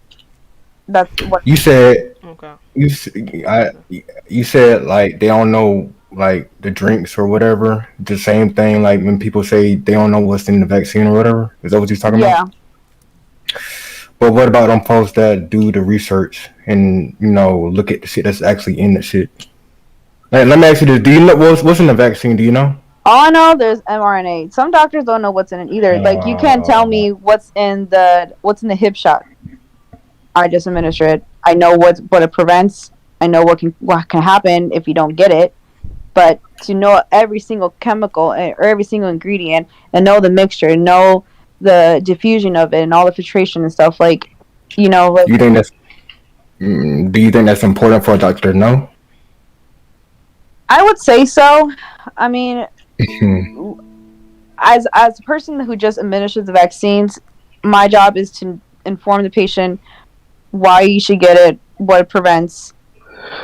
That's what you said. Okay. You said like they don't know like the drinks or whatever. The same thing like when people say they don't know what's in the vaccine or whatever. Is that what you're talking about? Yeah. But what about them folks that do the research and, you know, look at the shit that's actually in the shit? Like, let me ask you this: do you know what's in the vaccine? Do you know? All I know, there's mRNA. Some doctors don't know what's in it either. Like, you can't tell me what's in the hip shot. I just administer it. I know what it prevents. I know what can happen if you don't get it. But to know every single chemical or every single ingredient and know the mixture and know the diffusion of it and all the filtration and stuff, like, you know. Like, do you think that's important for a doctor to know? I would say so. I mean, as a person who just administers the vaccines, my job is to inform the patient why you should get it, what it prevents,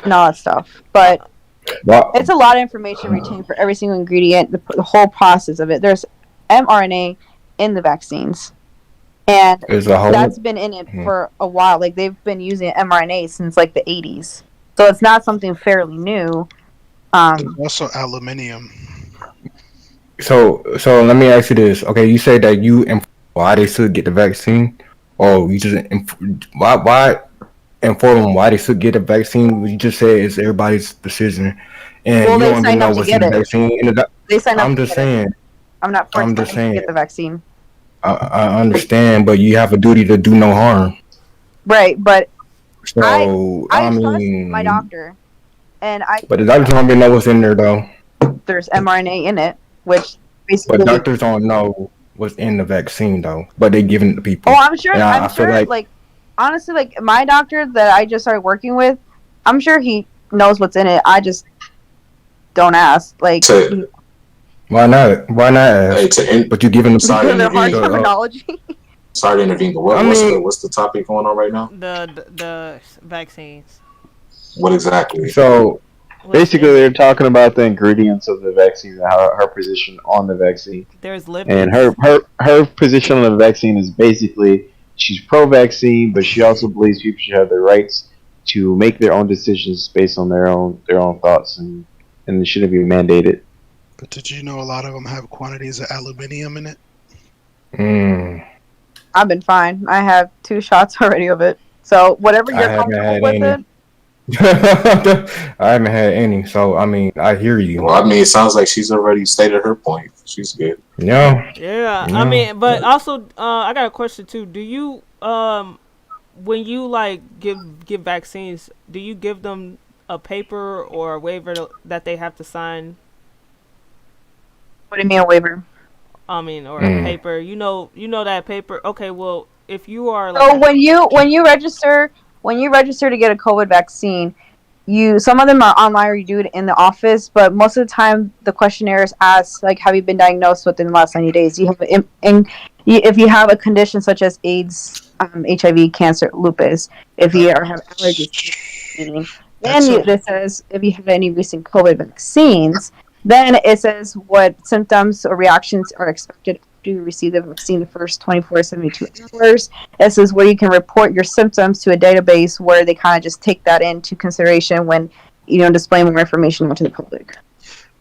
and all that stuff. But it's a lot of information retained for every single ingredient, the whole process of it. There's mRNA in the vaccines, and that's been in it for a while. Like, they've been using mRNA since like the 80s. So it's not something fairly new. There's also aluminium. So let me ask you this. Okay, you say that you why they should get the vaccine, or you just why inform them why they should get the vaccine? You just say it's everybody's decision, and you don't even know what's in the vaccine. They sign up. I'm just saying. I'm not forcing them to get the vaccine. I understand, but you have a duty to do no harm. Right, but so I trust my doctor, and But the doctors don't even know what's in there, though. There's mRNA in it, which basically. But doctors don't know what's in the vaccine, though. But they giving it to people. Oh, I'm sure. And I'm sure. Like honestly, like my doctor that I just started working with, I'm sure he knows what's in it. I just don't ask. Like. Why not? Why not ask? But you giving them because they're hard terminology. Sorry to intervene, but what's the topic going on right now? The vaccines. What exactly? So basically, they're talking about the ingredients of the vaccine and her position on the vaccine. There's lipids. And her position on the vaccine is basically she's pro-vaccine, but she also believes people should have the rights to make their own decisions based on their own thoughts, and it shouldn't be mandated. But did you know a lot of them have quantities of aluminium in it? I've been fine. I have 2 shots already of it. So whatever you're comfortable with it. I haven't had any, so I mean, I hear you. Well, I mean, it sounds like she's already stated her point. She's good. Yeah. I mean, but also, I got a question too. Do you, when you like give vaccines, do you give them a paper or a waiver that they have to sign? What do you mean a waiver? I mean, or a paper. You know that paper. Okay, well, if you are like so when you register to get a COVID vaccine, some of them are online or you do it in the office, but most of the time the questionnaires ask like, have you been diagnosed within the last 90 days? If you have a condition such as AIDS, HIV, cancer, lupus, if you have allergies, then it says if you have any recent COVID vaccines. Then it says what symptoms or reactions are expected after you receive the vaccine the first 24 to 72 hours. It says where you can report your symptoms to a database where they kind of just take that into consideration when, display more information to the public.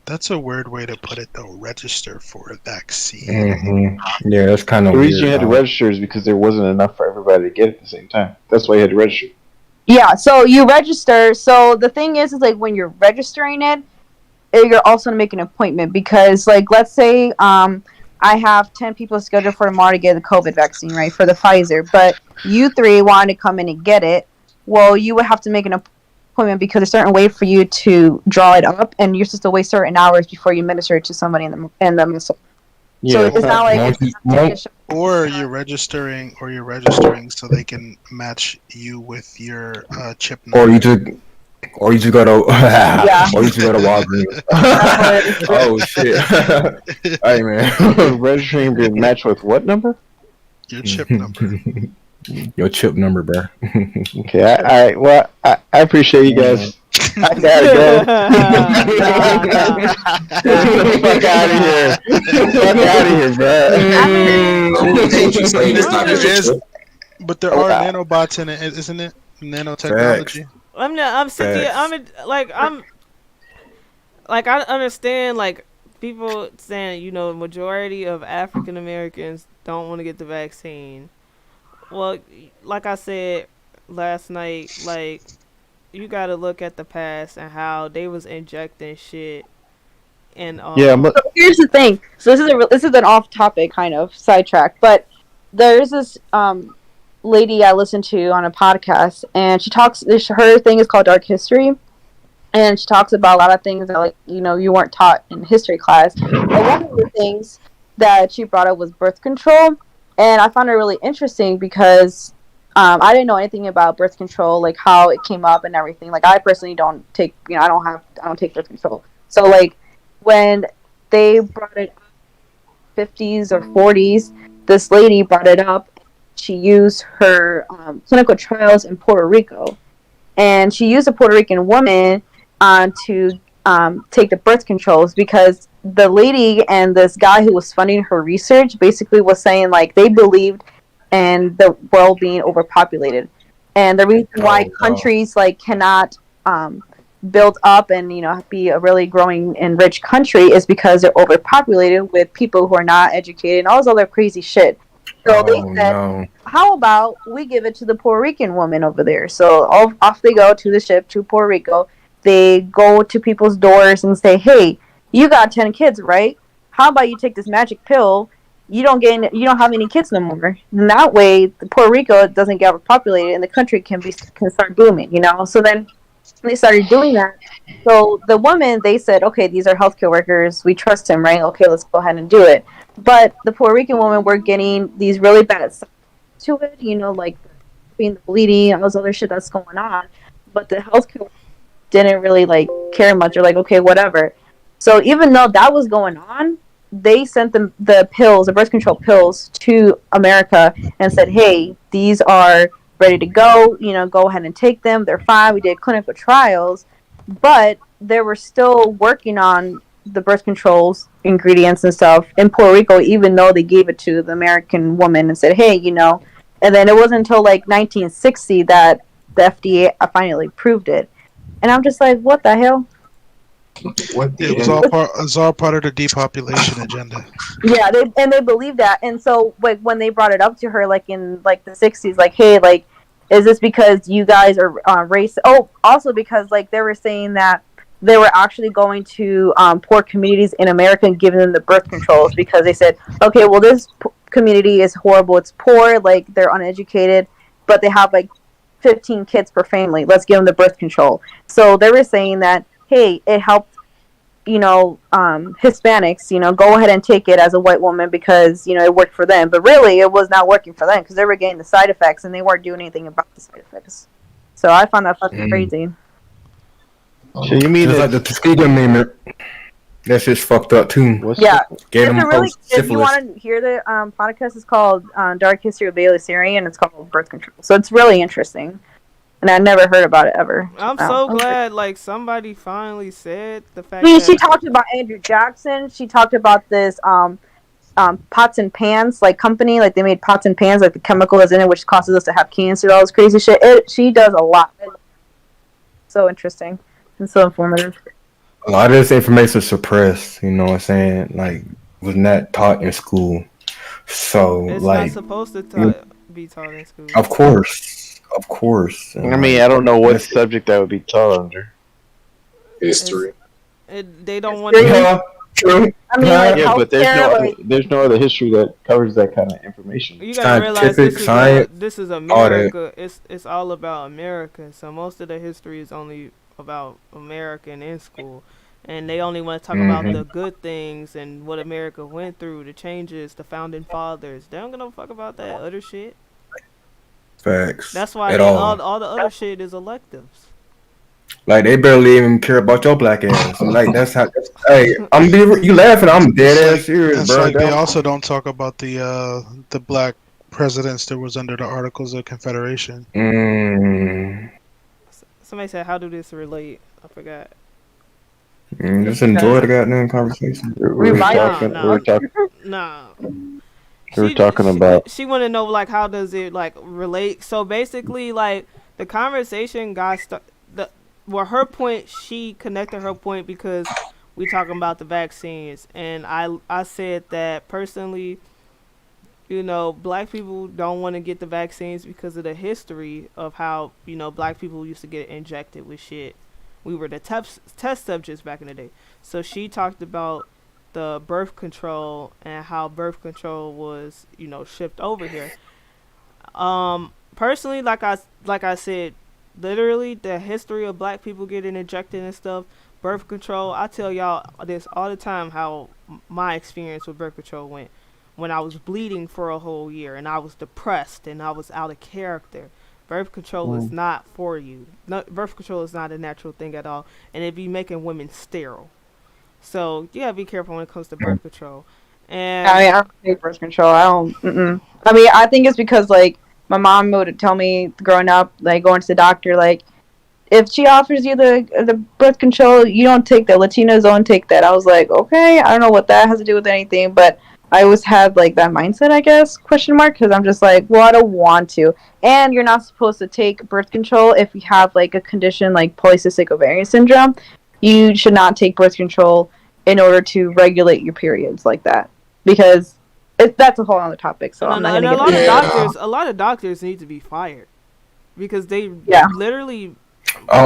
That's a weird way to put it, though. Register for a vaccine. Mm-hmm. Yeah, that's kind of weird. The reason you had to register is because there wasn't enough for everybody to get at the same time. That's why you had to register. Yeah, so you register. So the thing is like when you're registering it, you're also going to make an appointment because, like, let's say I have 10 people scheduled for tomorrow to get the COVID vaccine, right, for the Pfizer, but you 3 wanted to come in and get it. Well, you would have to make an appointment because there's a certain way for you to draw it up, and you're supposed to wait certain hours before you administer it to somebody in the muscle. Yeah, so it's not like or you're registering so they can match you with your chip number. Or you just go to Walgreens. Oh shit! Hey man, registering to match with what number? Your chip number. Your chip number, bro. Okay, all right. Well, I appreciate you guys. I gotta go. Fuck out of here! Fuck out of here, bro. But there are nanobots in it, isn't it? Nanotechnology. I understand like people saying, majority of African Americans don't want to get the vaccine. Well, like I said last night, like you got to look at the past and how they was injecting shit. And but here's the thing. So this is an off topic kind of sidetrack, but there's this lady I listen to on a podcast, and she talks. Her thing is called Dark History, and she talks about a lot of things that you weren't taught in history class. But one of the things that she brought up was birth control, and I found it really interesting because I didn't know anything about birth control, like how it came up and everything. Like I personally don't take, I don't take birth control. So like when they brought it up, 50s or 40s, this lady brought it up. She used her clinical trials in Puerto Rico, and she used a Puerto Rican woman to take the birth controls because the lady and this guy who was funding her research basically was saying like they believed in the world being overpopulated, and the reason why countries like cannot built up and be a really growing and rich country is because they're overpopulated with people who are not educated and all this other crazy shit. So they said, how about we give it to the Puerto Rican woman over there? So off they go to the ship to Puerto Rico. They go to people's doors and say, hey, you got 10 kids, right? How about you take this magic pill? You don't have any kids no more. And that way, Puerto Rico doesn't get overpopulated and the country can start booming, So then they started doing that. So the woman, they said, okay, these are healthcare workers. We trust him, right? Okay, let's go ahead and do it. But the Puerto Rican women were getting these really bad sides to it, like being the bleeding and all this other shit that's going on. But the healthcare didn't really care much. Or okay, whatever. So even though that was going on, they sent them the birth control pills to America and said, hey, these are ready to go, go ahead and take them. They're fine. We did clinical trials, but they were still working on the birth controls ingredients and stuff in Puerto Rico, even though they gave it to the American woman and said, hey, and then it wasn't until 1960 that the FDA finally approved it. And I'm just like, what the hell? It was all part of the depopulation agenda. Yeah, they believe that, and so when they brought it up to her in the 60s, hey, is this because you guys are racist? Oh, also because they were saying that they were actually going to poor communities in America and giving them the birth controls because they said, okay, well this community is horrible. It's poor, they're uneducated, but they have 15 kids per family. Let's give them the birth control. So they were saying that, hey, it helped, Hispanics, go ahead and take it as a white woman because, it worked for them. But really, it was not working for them because they were getting the side effects and they weren't doing anything about the side effects. So I found that fucking crazy. So you mean like the Tuskegee Amendment? That's just fucked up too. Yeah. If you want to hear the podcast, it's called Dark History of Bailey Syrian, and it's called Birth Control. So it's really interesting. And I never heard about it ever. I'm so glad, somebody finally said the fact. She talked about Andrew Jackson. She talked about this pots and pans company. They made pots and pans. The chemical is in it, which causes us to have cancer. All this crazy shit. She does a lot. So interesting and so informative. A lot of this information is suppressed. You know what I'm saying? Was not taught in school. So it's not supposed to be taught in school. Of course. I mean, I don't know what subject that would be taught under. History. They don't want to. Yeah, true. I mean, yeah, but there's no other history that covers that kind of information. You gotta realize this is America. It's all about America. So most of the history is only about America in school, and they only want to talk about the good things and what America went through, the changes, the founding fathers. They don't give no fuck about that other shit. Facts. That's why all the other shit is electives. They barely even care about your black ass. That's how. Hey, you laughing? I'm dead ass serious, bro. They also don't talk about the black presidents that was under the Articles of Confederation. Somebody said, "How do this relate?" I forgot. Just enjoy the goddamn conversation. We were talking about. She want to know how does it relate. So basically, the conversation got her point. She connected her point because we talking about the vaccines, and I said that personally, black people don't want to get the vaccines because of the history of how black people used to get injected with shit. We were the test subjects back in the day. So she talked about the birth control and how birth control was, shipped over here. Personally, like I said, literally the history of black people getting injected and stuff, birth control. I tell y'all this all the time how my experience with birth control went when I was bleeding for a whole year and I was depressed and I was out of character. Birth control is not for you. Birth control is not a natural thing at all, and it be making women sterile. So you gotta be careful when it comes to birth control. And I don't take birth control. I don't. I mean, I think it's because my mom would tell me growing up, going to the doctor, if she offers you the birth control, you don't take that. Latinos don't take that. I was like, okay, I don't know what that has to do with anything, but I always had like that mindset, I guess, question mark, because I'm just like, well, I don't want to. And you're not supposed to take birth control if you have like a condition like polycystic ovarian syndrome. You should not take birth control in order to regulate your periods like that, because that's a whole other topic. So I'm not going to get into it. A lot of doctors need to be fired because they literally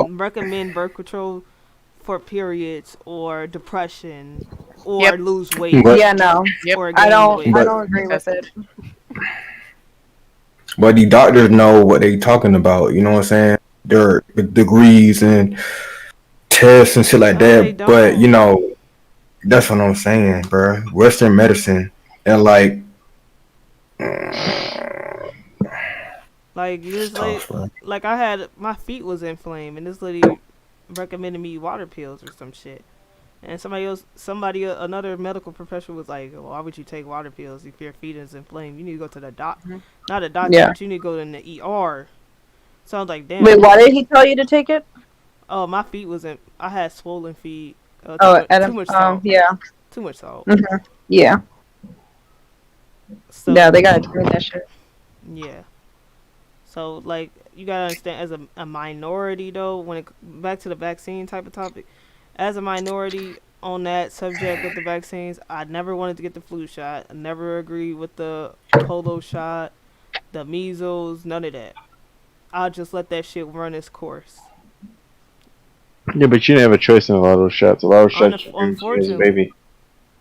recommend birth control for periods or depression or lose weight. No. Or I don't agree with it. But the doctors know what they talking about. You know what I'm saying? Their degrees and tests and shit like that. But you know, that's what I'm saying, bro. Western medicine and like this like I had my feet was inflamed and this lady recommended me water pills or some shit. And another medical professional was like, well, why would you take water pills if your feet is inflamed? You need to go to the doctor. Not a doctor, but you need to go to the ER. So I was like, damn. Wait, why did he tell you to take it? Oh, my feet wasn't. I had swollen feet. Too much salt. Too much salt. Mm-hmm. Yeah. So, yeah, they gotta drink that shit. Yeah. So like, you gotta understand, as a minority though, when back to the vaccine type of topic, as a minority on that subject with the vaccines, I never wanted to get the flu shot. I never agreed with the polio shot, the measles, none of that. I'll just let that shit run its course. Yeah, but you didn't have a choice in a lot of those shots. A lot of shots as a baby.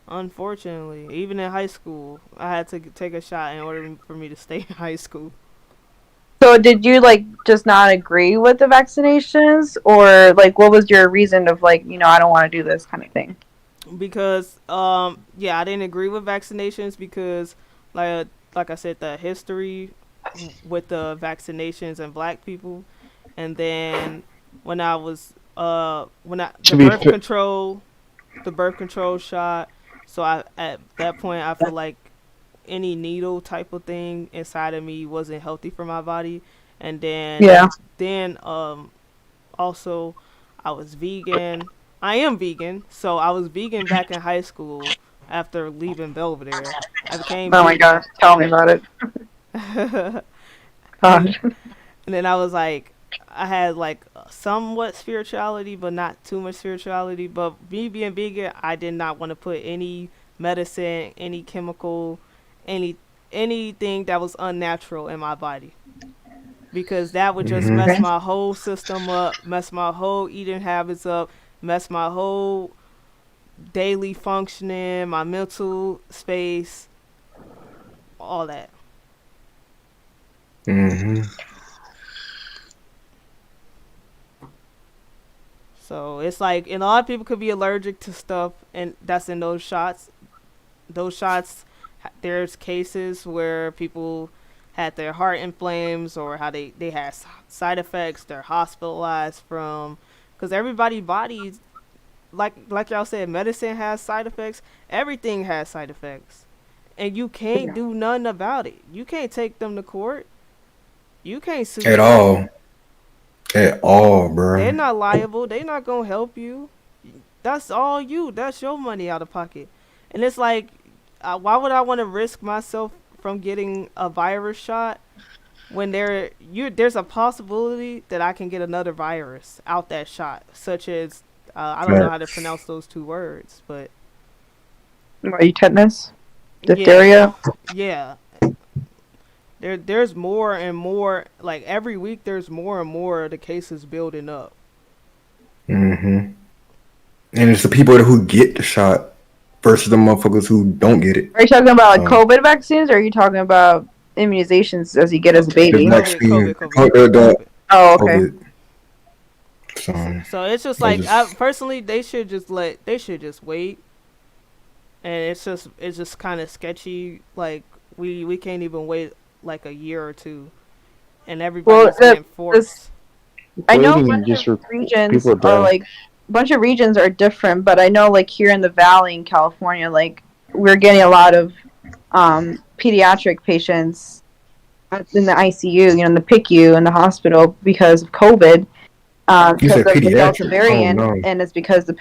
Unfortunately, even in high school, I had to take a shot in order for me to stay in high school. So did you like just not agree with the vaccinations, or like what was your reason of like, you know, I don't want to do this kind of thing? Because I didn't agree with vaccinations because like I said, the history with the vaccinations and black people, and then when I was the birth control shot. So at that point I feel like any needle type of thing inside of me wasn't healthy for my body, and then also I was vegan. I am vegan, so I was vegan back in high school after leaving Belvedere. I became my gosh, tell me about it. And then I was like, I had like somewhat spirituality, but not too much spirituality. But me being vegan, I did not want to put any medicine, any chemical, anything that was unnatural in my body, because that would just mess my whole system up, mess my whole eating habits up, mess my whole daily functioning, my mental space, all that. So it's like, and a lot of people could be allergic to stuff, and that's in those shots. Those shots, there's cases where people had their heart inflames, or how they had side effects they're hospitalized from, because everybody's bodies, like y'all said, medicine has side effects. Everything has side effects, and you can't do nothing about it. You can't take them to court. You can't sue them. At all, bro. They're not liable. They're not gonna help you. That's all you. That's your money out of pocket. And it's like, why would I want to risk myself from getting a virus shot when there's a possibility that I can get another virus out that shot, such as I don't know how to pronounce those two words, but tetanus, diphtheria. Yeah. There's more and more, like every week there's more and more of the cases building up. And it's the people who get the shot versus the motherfuckers who don't get it. Are you talking about like COVID vaccines, or are you talking about immunizations as you get as a baby? COVID. Oh, okay. So it's just like, personally, they should just wait. And it's just kind of sketchy. Like we can't even wait like a year or two, and everybody's getting forced. I know a bunch of regions are different, but I know like here in the Valley in California, like we're getting a lot of pediatric patients in the ICU, you know, in the PICU in the hospital because of COVID. Because of the Delta variant, and it's because the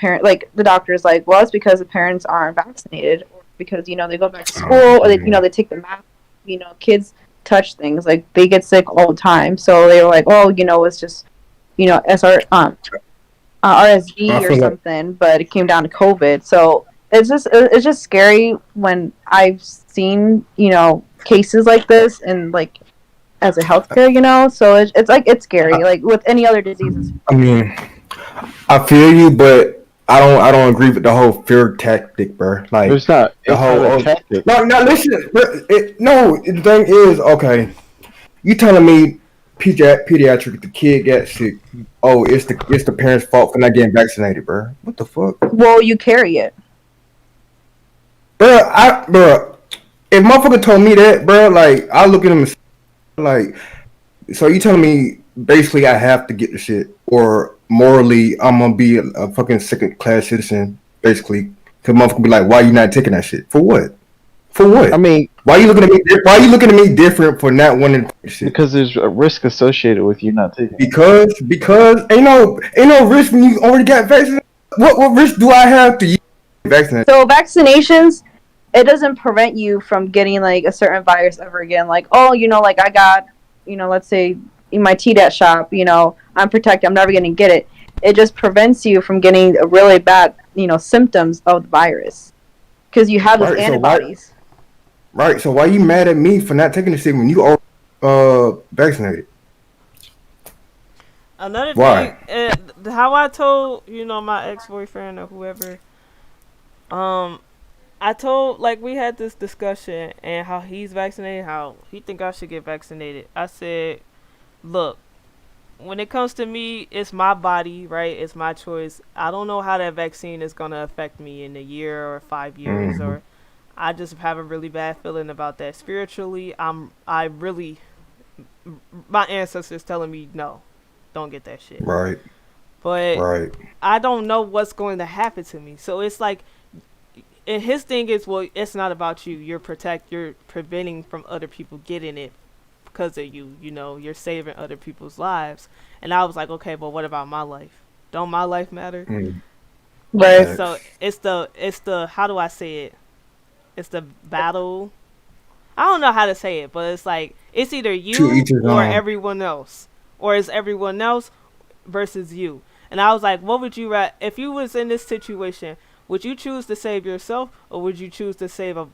doctor's like, well, it's because the parents aren't vaccinated, or because they go back to school or they take the mask. Kids touch things, like they get sick all the time. So they were like, oh, it's just RSV or something, but it came down to COVID. So it's just scary when I've seen cases like this and like as a healthcare, so it's scary like with any other diseases. I mean, I feel you, but I don't agree with the whole fear tactic, bro. Like it's not the whole tactic. No, listen, bro, the thing is, okay, you telling me pediatric, the kid got sick. Oh, it's the parents' fault for not getting vaccinated, bro. What the fuck? Well, you carry it, bro. If motherfucker told me that, bro, like I look at him and like, so you telling me basically I have to get the shit, or morally I'm gonna be a fucking second class citizen, basically? Cause motherfucker be like, why you not taking that shit? For what? For what? I mean, why you looking at me? Why you looking at me different for not wanting to take shit? Because there's a risk associated with you not taking it. Because ain't no risk when you already got vaccinated. What risk do I have to get vaccinated? So vaccinations, it doesn't prevent you from getting like a certain virus ever again. Like, oh, like I got, let's say in my Tdap shop, I'm protected. I'm never going to get it. It just prevents you from getting a really bad, symptoms of the virus because you have those antibodies. Right. So why you mad at me for not taking the shit when you are vaccinated? Another thing, how I told my ex-boyfriend or whoever, I told, like, we had this discussion and how he's vaccinated, how he think I should get vaccinated. I said, look, when it comes to me, it's my body, right? It's my choice. I don't know how that vaccine is going to affect me in a year or 5 years, or I just have a really bad feeling about that. Spiritually, my ancestors telling me, no, don't get that shit. Right. But I don't know what's going to happen to me. So it's like, and his thing is, well, it's not about you. You're preventing from other people getting it because of you. You're saving other people's lives. And I was like, okay, but what about my life? Don't my life matter? Right. So it's the how do I say it? It's the battle. I don't know how to say it, but it's like it's either you or everyone else, or it's everyone else versus you. And I was like, what would you rather, if you was in this situation? Would you choose to save yourself, or would you choose to save a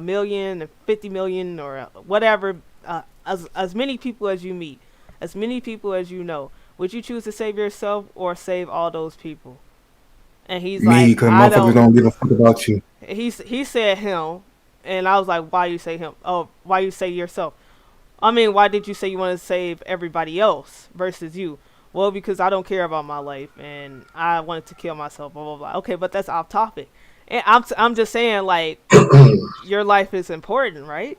million, 50 million, or whatever, as many people as you meet, as many people as you know? Would you choose to save yourself or save all those people? And he's like, because motherfuckers don't give a fuck about you. He said him, and I was like, why you say him? Oh, why you say yourself? I mean, why did you say you want to save everybody else versus you? Well, because I don't care about my life and I wanted to kill myself, blah, blah, blah. Okay, but that's off topic. And I'm just saying, like, your life is important, right?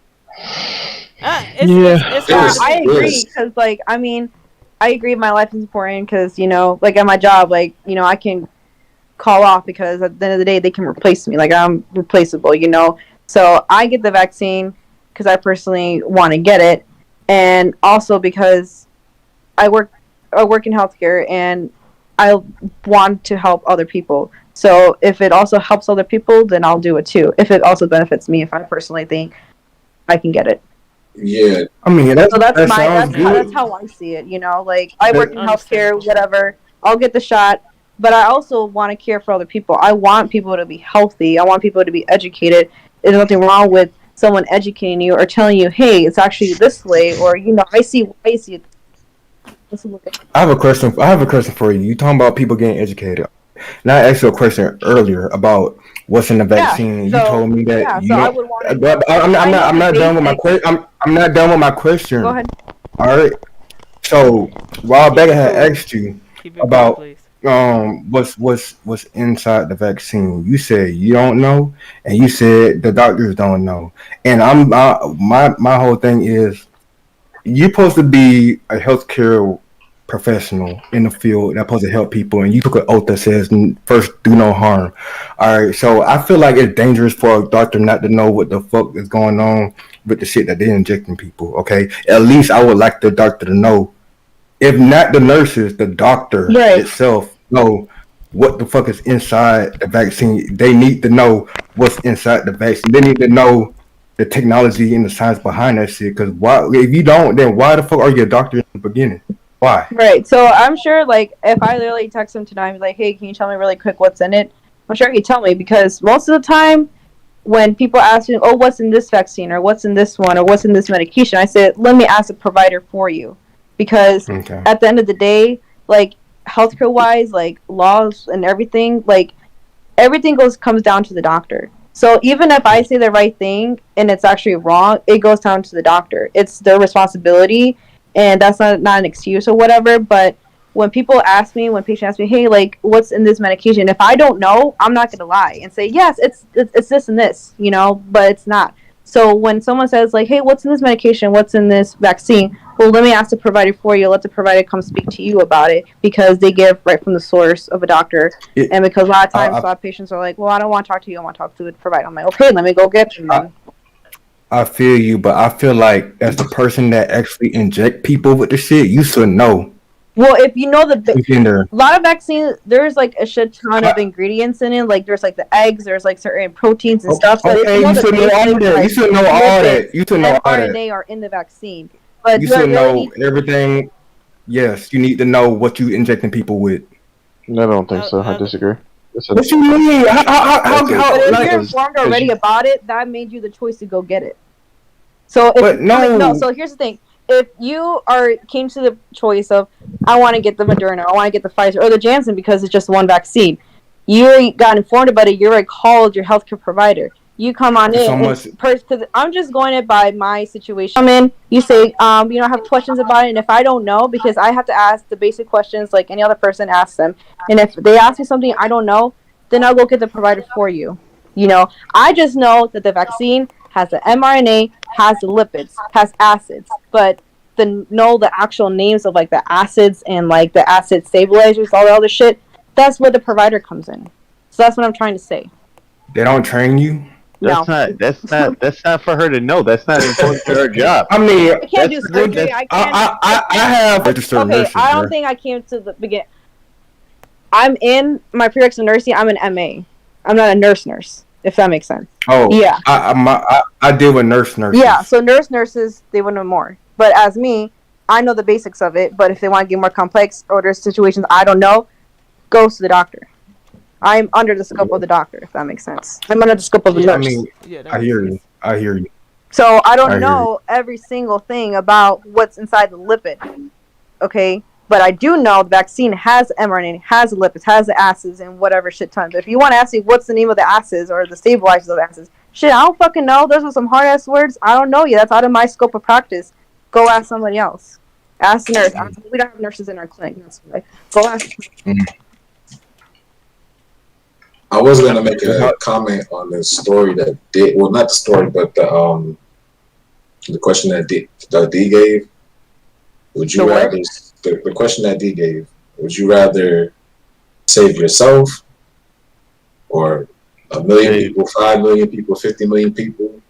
I agree, because, like, I mean, I agree my life is important because, like, at my job, like, I can call off because at the end of the day, they can replace me. Like, I'm replaceable, So I get the vaccine because I personally want to get it. And also because I work in healthcare and I want to help other people. So if it also helps other people, then I'll do it too. If it also benefits me, if I personally think I can get it. Yeah. I mean, that's how I see it, Like, I work in healthcare, whatever. I'll get the shot, but I also want to care for other people. I want people to be healthy. I want people to be educated. There's nothing wrong with someone educating you or telling you, hey, it's actually this way, or, I see it. I have a question for you. You talking about people getting educated. And I asked you a question earlier about what's in the vaccine. You told me that I'm not done with my question. I'm not done with my question. Go ahead. All right. So while back I had asked you about what's inside the vaccine. You said you don't know, and you said the doctors don't know. And my whole thing is, you're supposed to be a healthcare professional in the field that's supposed to help people, and you took an oath that says first do no harm. All right, so I feel like it's dangerous for a doctor not to know what the fuck is going on with the shit that they're injecting people. Okay, at least I would like the doctor to know. If not the nurses, the doctor itself know what the fuck is inside the vaccine. They need to know what's inside the vaccine. They need to know the technology and the science behind that shit. Because why? If you don't, then why the fuck are you a doctor in the beginning? Why? Right. So I'm sure, like, if I literally text him tonight, I'm like, hey, can you tell me really quick what's in it? I'm sure he'd tell me, because most of the time when people ask me, oh, what's in this vaccine, or what's in this one, or what's in this medication, I said, let me ask a provider for you. Because at the end of the day, like, healthcare wise, like, laws and everything, like, everything comes down to the doctor. So even if I say the right thing and it's actually wrong, it goes down to the doctor. It's their responsibility, and that's not an excuse or whatever. But when people ask me, when patients ask me, hey, like, what's in this medication? If I don't know, I'm not going to lie and say, yes, it's this and this, you know, but it's not. So when someone says, like, hey, what's in this medication? What's in this vaccine? Well, let me ask the provider for you. Let the provider come speak to you about it, because they give right from the source of a doctor. And because a lot of times, a lot of patients are like, well, I don't want to talk to you. I want to talk to the provider. I'm like, okay, let me go get them. I feel you, but I feel like as the person that actually inject people with the shit, you should know. Well, if you know a lot of vaccines, there's like a shit ton of ingredients in it. Like there's like the eggs, there's like certain proteins and stuff. But Okay, you should know all that. You should know all that. You should know all that. mRNA are in the vaccine, but you should know everything. Yes, you need to know what you injecting people with. No, I don't think so. I disagree. What you mean? How but if you're informed already about it, that made you the choice to go get it. So if no, so here's the thing. If you came to the choice of, I want to get the Moderna, I want to get the Pfizer, or the Janssen because it's just one vaccine, you got informed about it, you already called your healthcare provider. You come on in, because I'm just going it by my situation. Come in, you say, you know, have questions about it, and if I don't know, because I have to ask the basic questions like any other person asks them, and if they ask me something I don't know, then I'll go get the provider for you. You know, I just know that the vaccine has the mRNA, has the lipids, has acids, but the actual names of like the acids and like the acid stabilizers, all the other shit, that's where the provider comes in. So that's what I'm trying to say. They don't train you? That's not for her to know. That's not important for her job. I mean, I can't do surgery. I have registered okay, nurses. I don't think I came to the begin. I'm in my prerequisite nursing. I'm an MA. I'm not a nurse. If that makes sense. Oh yeah. I deal with nurses. Yeah, so nurses they would know more. But as me, I know the basics of it. But if they want to get more complex or there's situations I don't know, goes to the doctor. I'm under the scope of the doctor, if that makes sense. I'm under the scope of the nurse. I mean, I hear you. So I don't know every single thing about what's inside the lipid. Okay? But I do know the vaccine has mRNA, has the lipids, has the acids, and whatever shit tons. If you want to ask me what's the name of the acids or the stabilizers of the acids, shit, I don't fucking know. Those are some hard ass words. I don't know yet. That's out of my scope of practice. Go ask somebody else. Ask the nurse. We don't have nurses in our clinic. That's why. Go ask. I was gonna make a comment on the story that did. Well, not the story, but the question that D gave. Would you rather the question that D gave? Would you rather save yourself or 1 million people, 5 million people, 50 million people?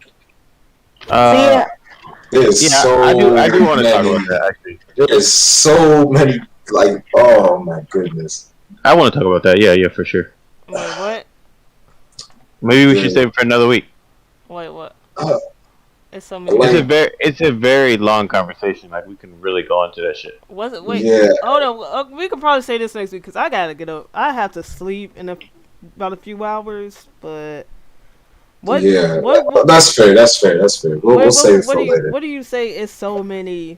There's so I do want to talk about that actually. There's so many, like, oh my goodness. I want to talk about that. Yeah, for sure. Wait, what? Maybe we should save it for another week. Wait, what? It's so many. It's a very long conversation. Like we can really go into that shit. Was it? Wait. Yeah. Hold on. We could probably say this next week because I gotta get up. I have to sleep in about a few hours. But what? Yeah. What that's fair. We'll save it for later. What do you say? Is so many?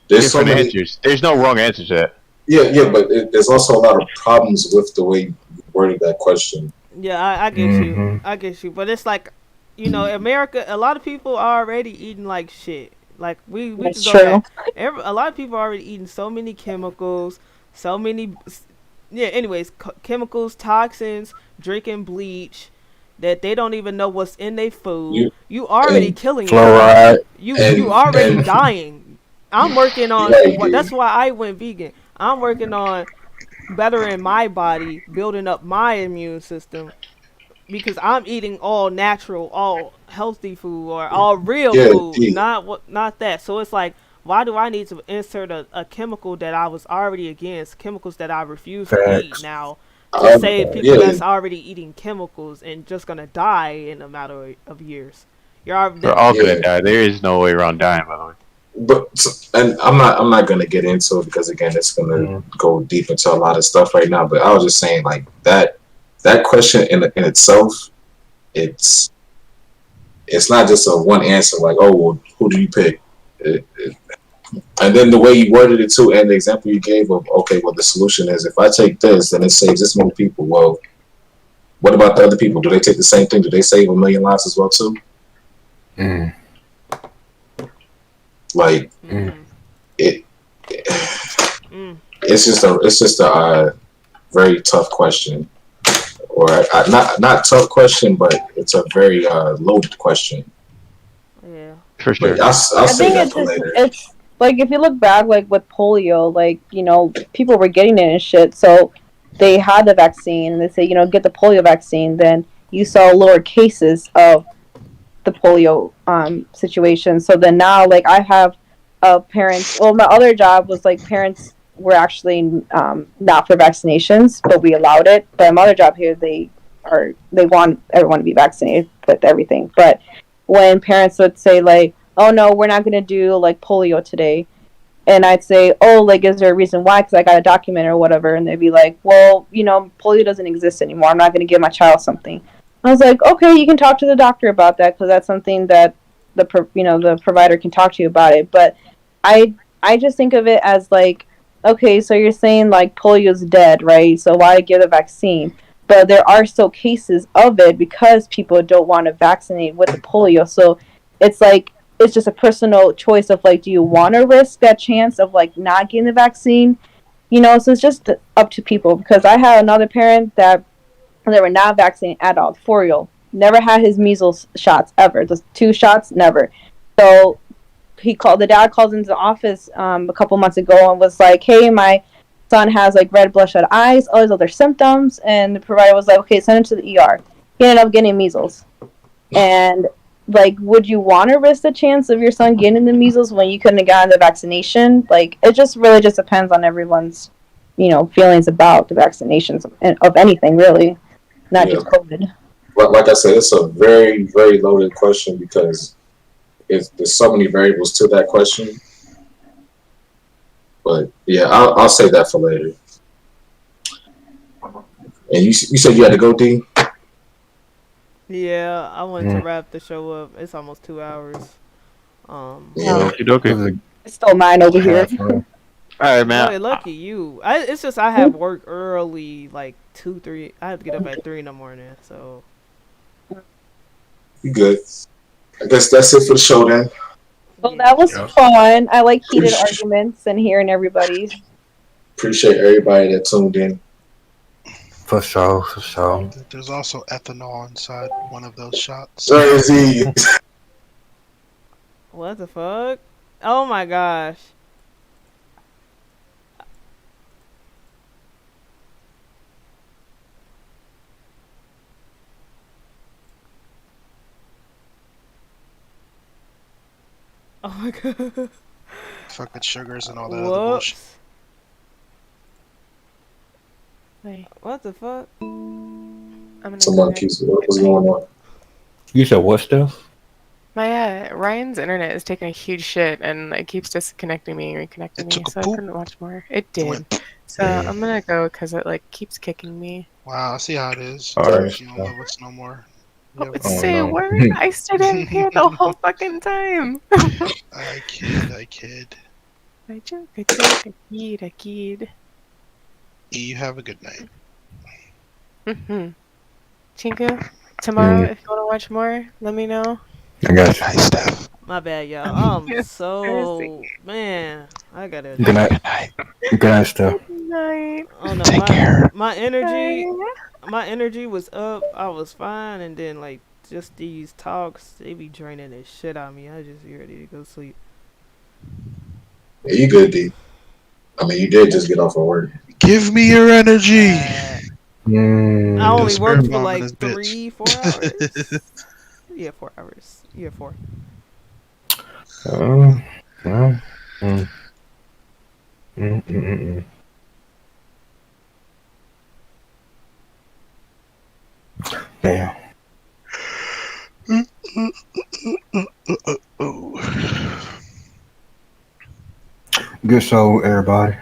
There's so many answers. There's no wrong answer to that. Yeah, but there's also a lot of problems with the way you worded that question. Yeah, I get you. I get you. But it's like, you know, America, a lot of people are already eating like shit. Like, we just don't have, a lot of people are already eating so many chemicals, so many, chemicals, toxins, drinking bleach, that they don't even know what's in their food. You already killing yourself. You already dying. I'm working on, that's why I went vegan. I'm working on bettering my body, building up my immune system, because I'm eating all natural, all healthy food, or all real food, not that. So it's like, Why do I need to insert a chemical that I was already against, chemicals that I refuse to eat now, to save people that's already eating chemicals and just gonna die in a matter of years? They're all gonna die. There is no way around dying, by the way. But and I'm not gonna get into it because again it's gonna go deep into a lot of stuff right now. But I was just saying like that question in itself, it's not just a one answer like, oh well, who do you pick? And then the way you worded it too, and the example you gave of okay, well the solution is if I take this, then it saves this many people. Well, what about the other people? Do they take the same thing? Do they save 1 million lives as well too? Like it's just a very tough question, or not tough question, but it's a very loaded question. Yeah, for sure. I'll say that for later. It's like if you look back, like with polio, like people were getting it and shit, so they had the vaccine, and they say get the polio vaccine. Then you saw lower cases of the polio situation. So then now, like I have parents. Well, my other job was like parents were actually not for vaccinations, but we allowed it. But my other job here, they want everyone to be vaccinated with everything. But when parents would say like, "Oh no, we're not going to do like polio today," and I'd say, "Oh, like is there a reason why?" Because I got a document or whatever, and they'd be like, "Well, polio doesn't exist anymore. I'm not going to give my child something." I was like, "Okay, you can talk to the doctor about that because that's something that the provider can talk to you about it." But I just think of it as like, okay, so you're saying like polio's dead, right? So why give the vaccine? But there are still cases of it because people don't want to vaccinate with the polio. So it's like it's just a personal choice of like, do you want to risk that chance of like not getting the vaccine? So it's just up to people. Because I had another parent that they were not vaccinated at all. 4-year-old never had his measles shots ever. Just 2 shots, never. So the dad called into the office a couple months ago and was like, "Hey, my son has like red bloodshot eyes, all these other symptoms," and the provider was like, "Okay, send him to the ER." He ended up getting measles. And like, would you want to risk the chance of your son getting the measles when you couldn't have gotten the vaccination? Like, it just really just depends on everyone's feelings about the vaccinations of anything, really, not just COVID. Like I said, it's a very, very loaded question because there's so many variables to that question. But yeah, I'll say that for later. And you said you had to go, D? Yeah, I wanted to wrap the show up. It's almost 2 hours. Okay. It's still 9 over here. All right, man. Oh, lucky you. It's just I have work early, like 2, 3. I have to get up at 3 in the morning. So you good? I guess that's it for the show then. Well, that was fun. I like heated arguments and hearing everybody's. Appreciate everybody that tuned in. For sure. There's also ethanol inside one of those shots. What the fuck? Oh my gosh. Oh my god. Fucking sugars and all that other bullshit. Wait, what the fuck? Some monkeys. What's going on? You said what stuff? My Ryan's internet is taking a huge shit and it keeps disconnecting me and reconnecting me, so I couldn't watch more. It did. So I'm gonna go because it like keeps kicking me. Wow, I see how it is. Alright. You don't love us no more. Say a word. I stood in here the whole fucking time. I kid. I joke, I kid. You have a good night. Chinku, tomorrow if you want to watch more, let me know. I got you. Nice stuff. My bad, y'all. Man, I gotta. Good night. Good night, Steph. Good night. Oh no, Take care. My energy was up. I was fine, and then like just these talks, they be draining the shit out of me. I just be ready to go sleep. Yeah, you good, D. I mean, you did just get off of work. Give me your energy. I only worked for like 3-4 hours. Yeah, 4 hours. Yeah, 4. Well, Mm. Mm-mm-mm. Damn. Good show, everybody.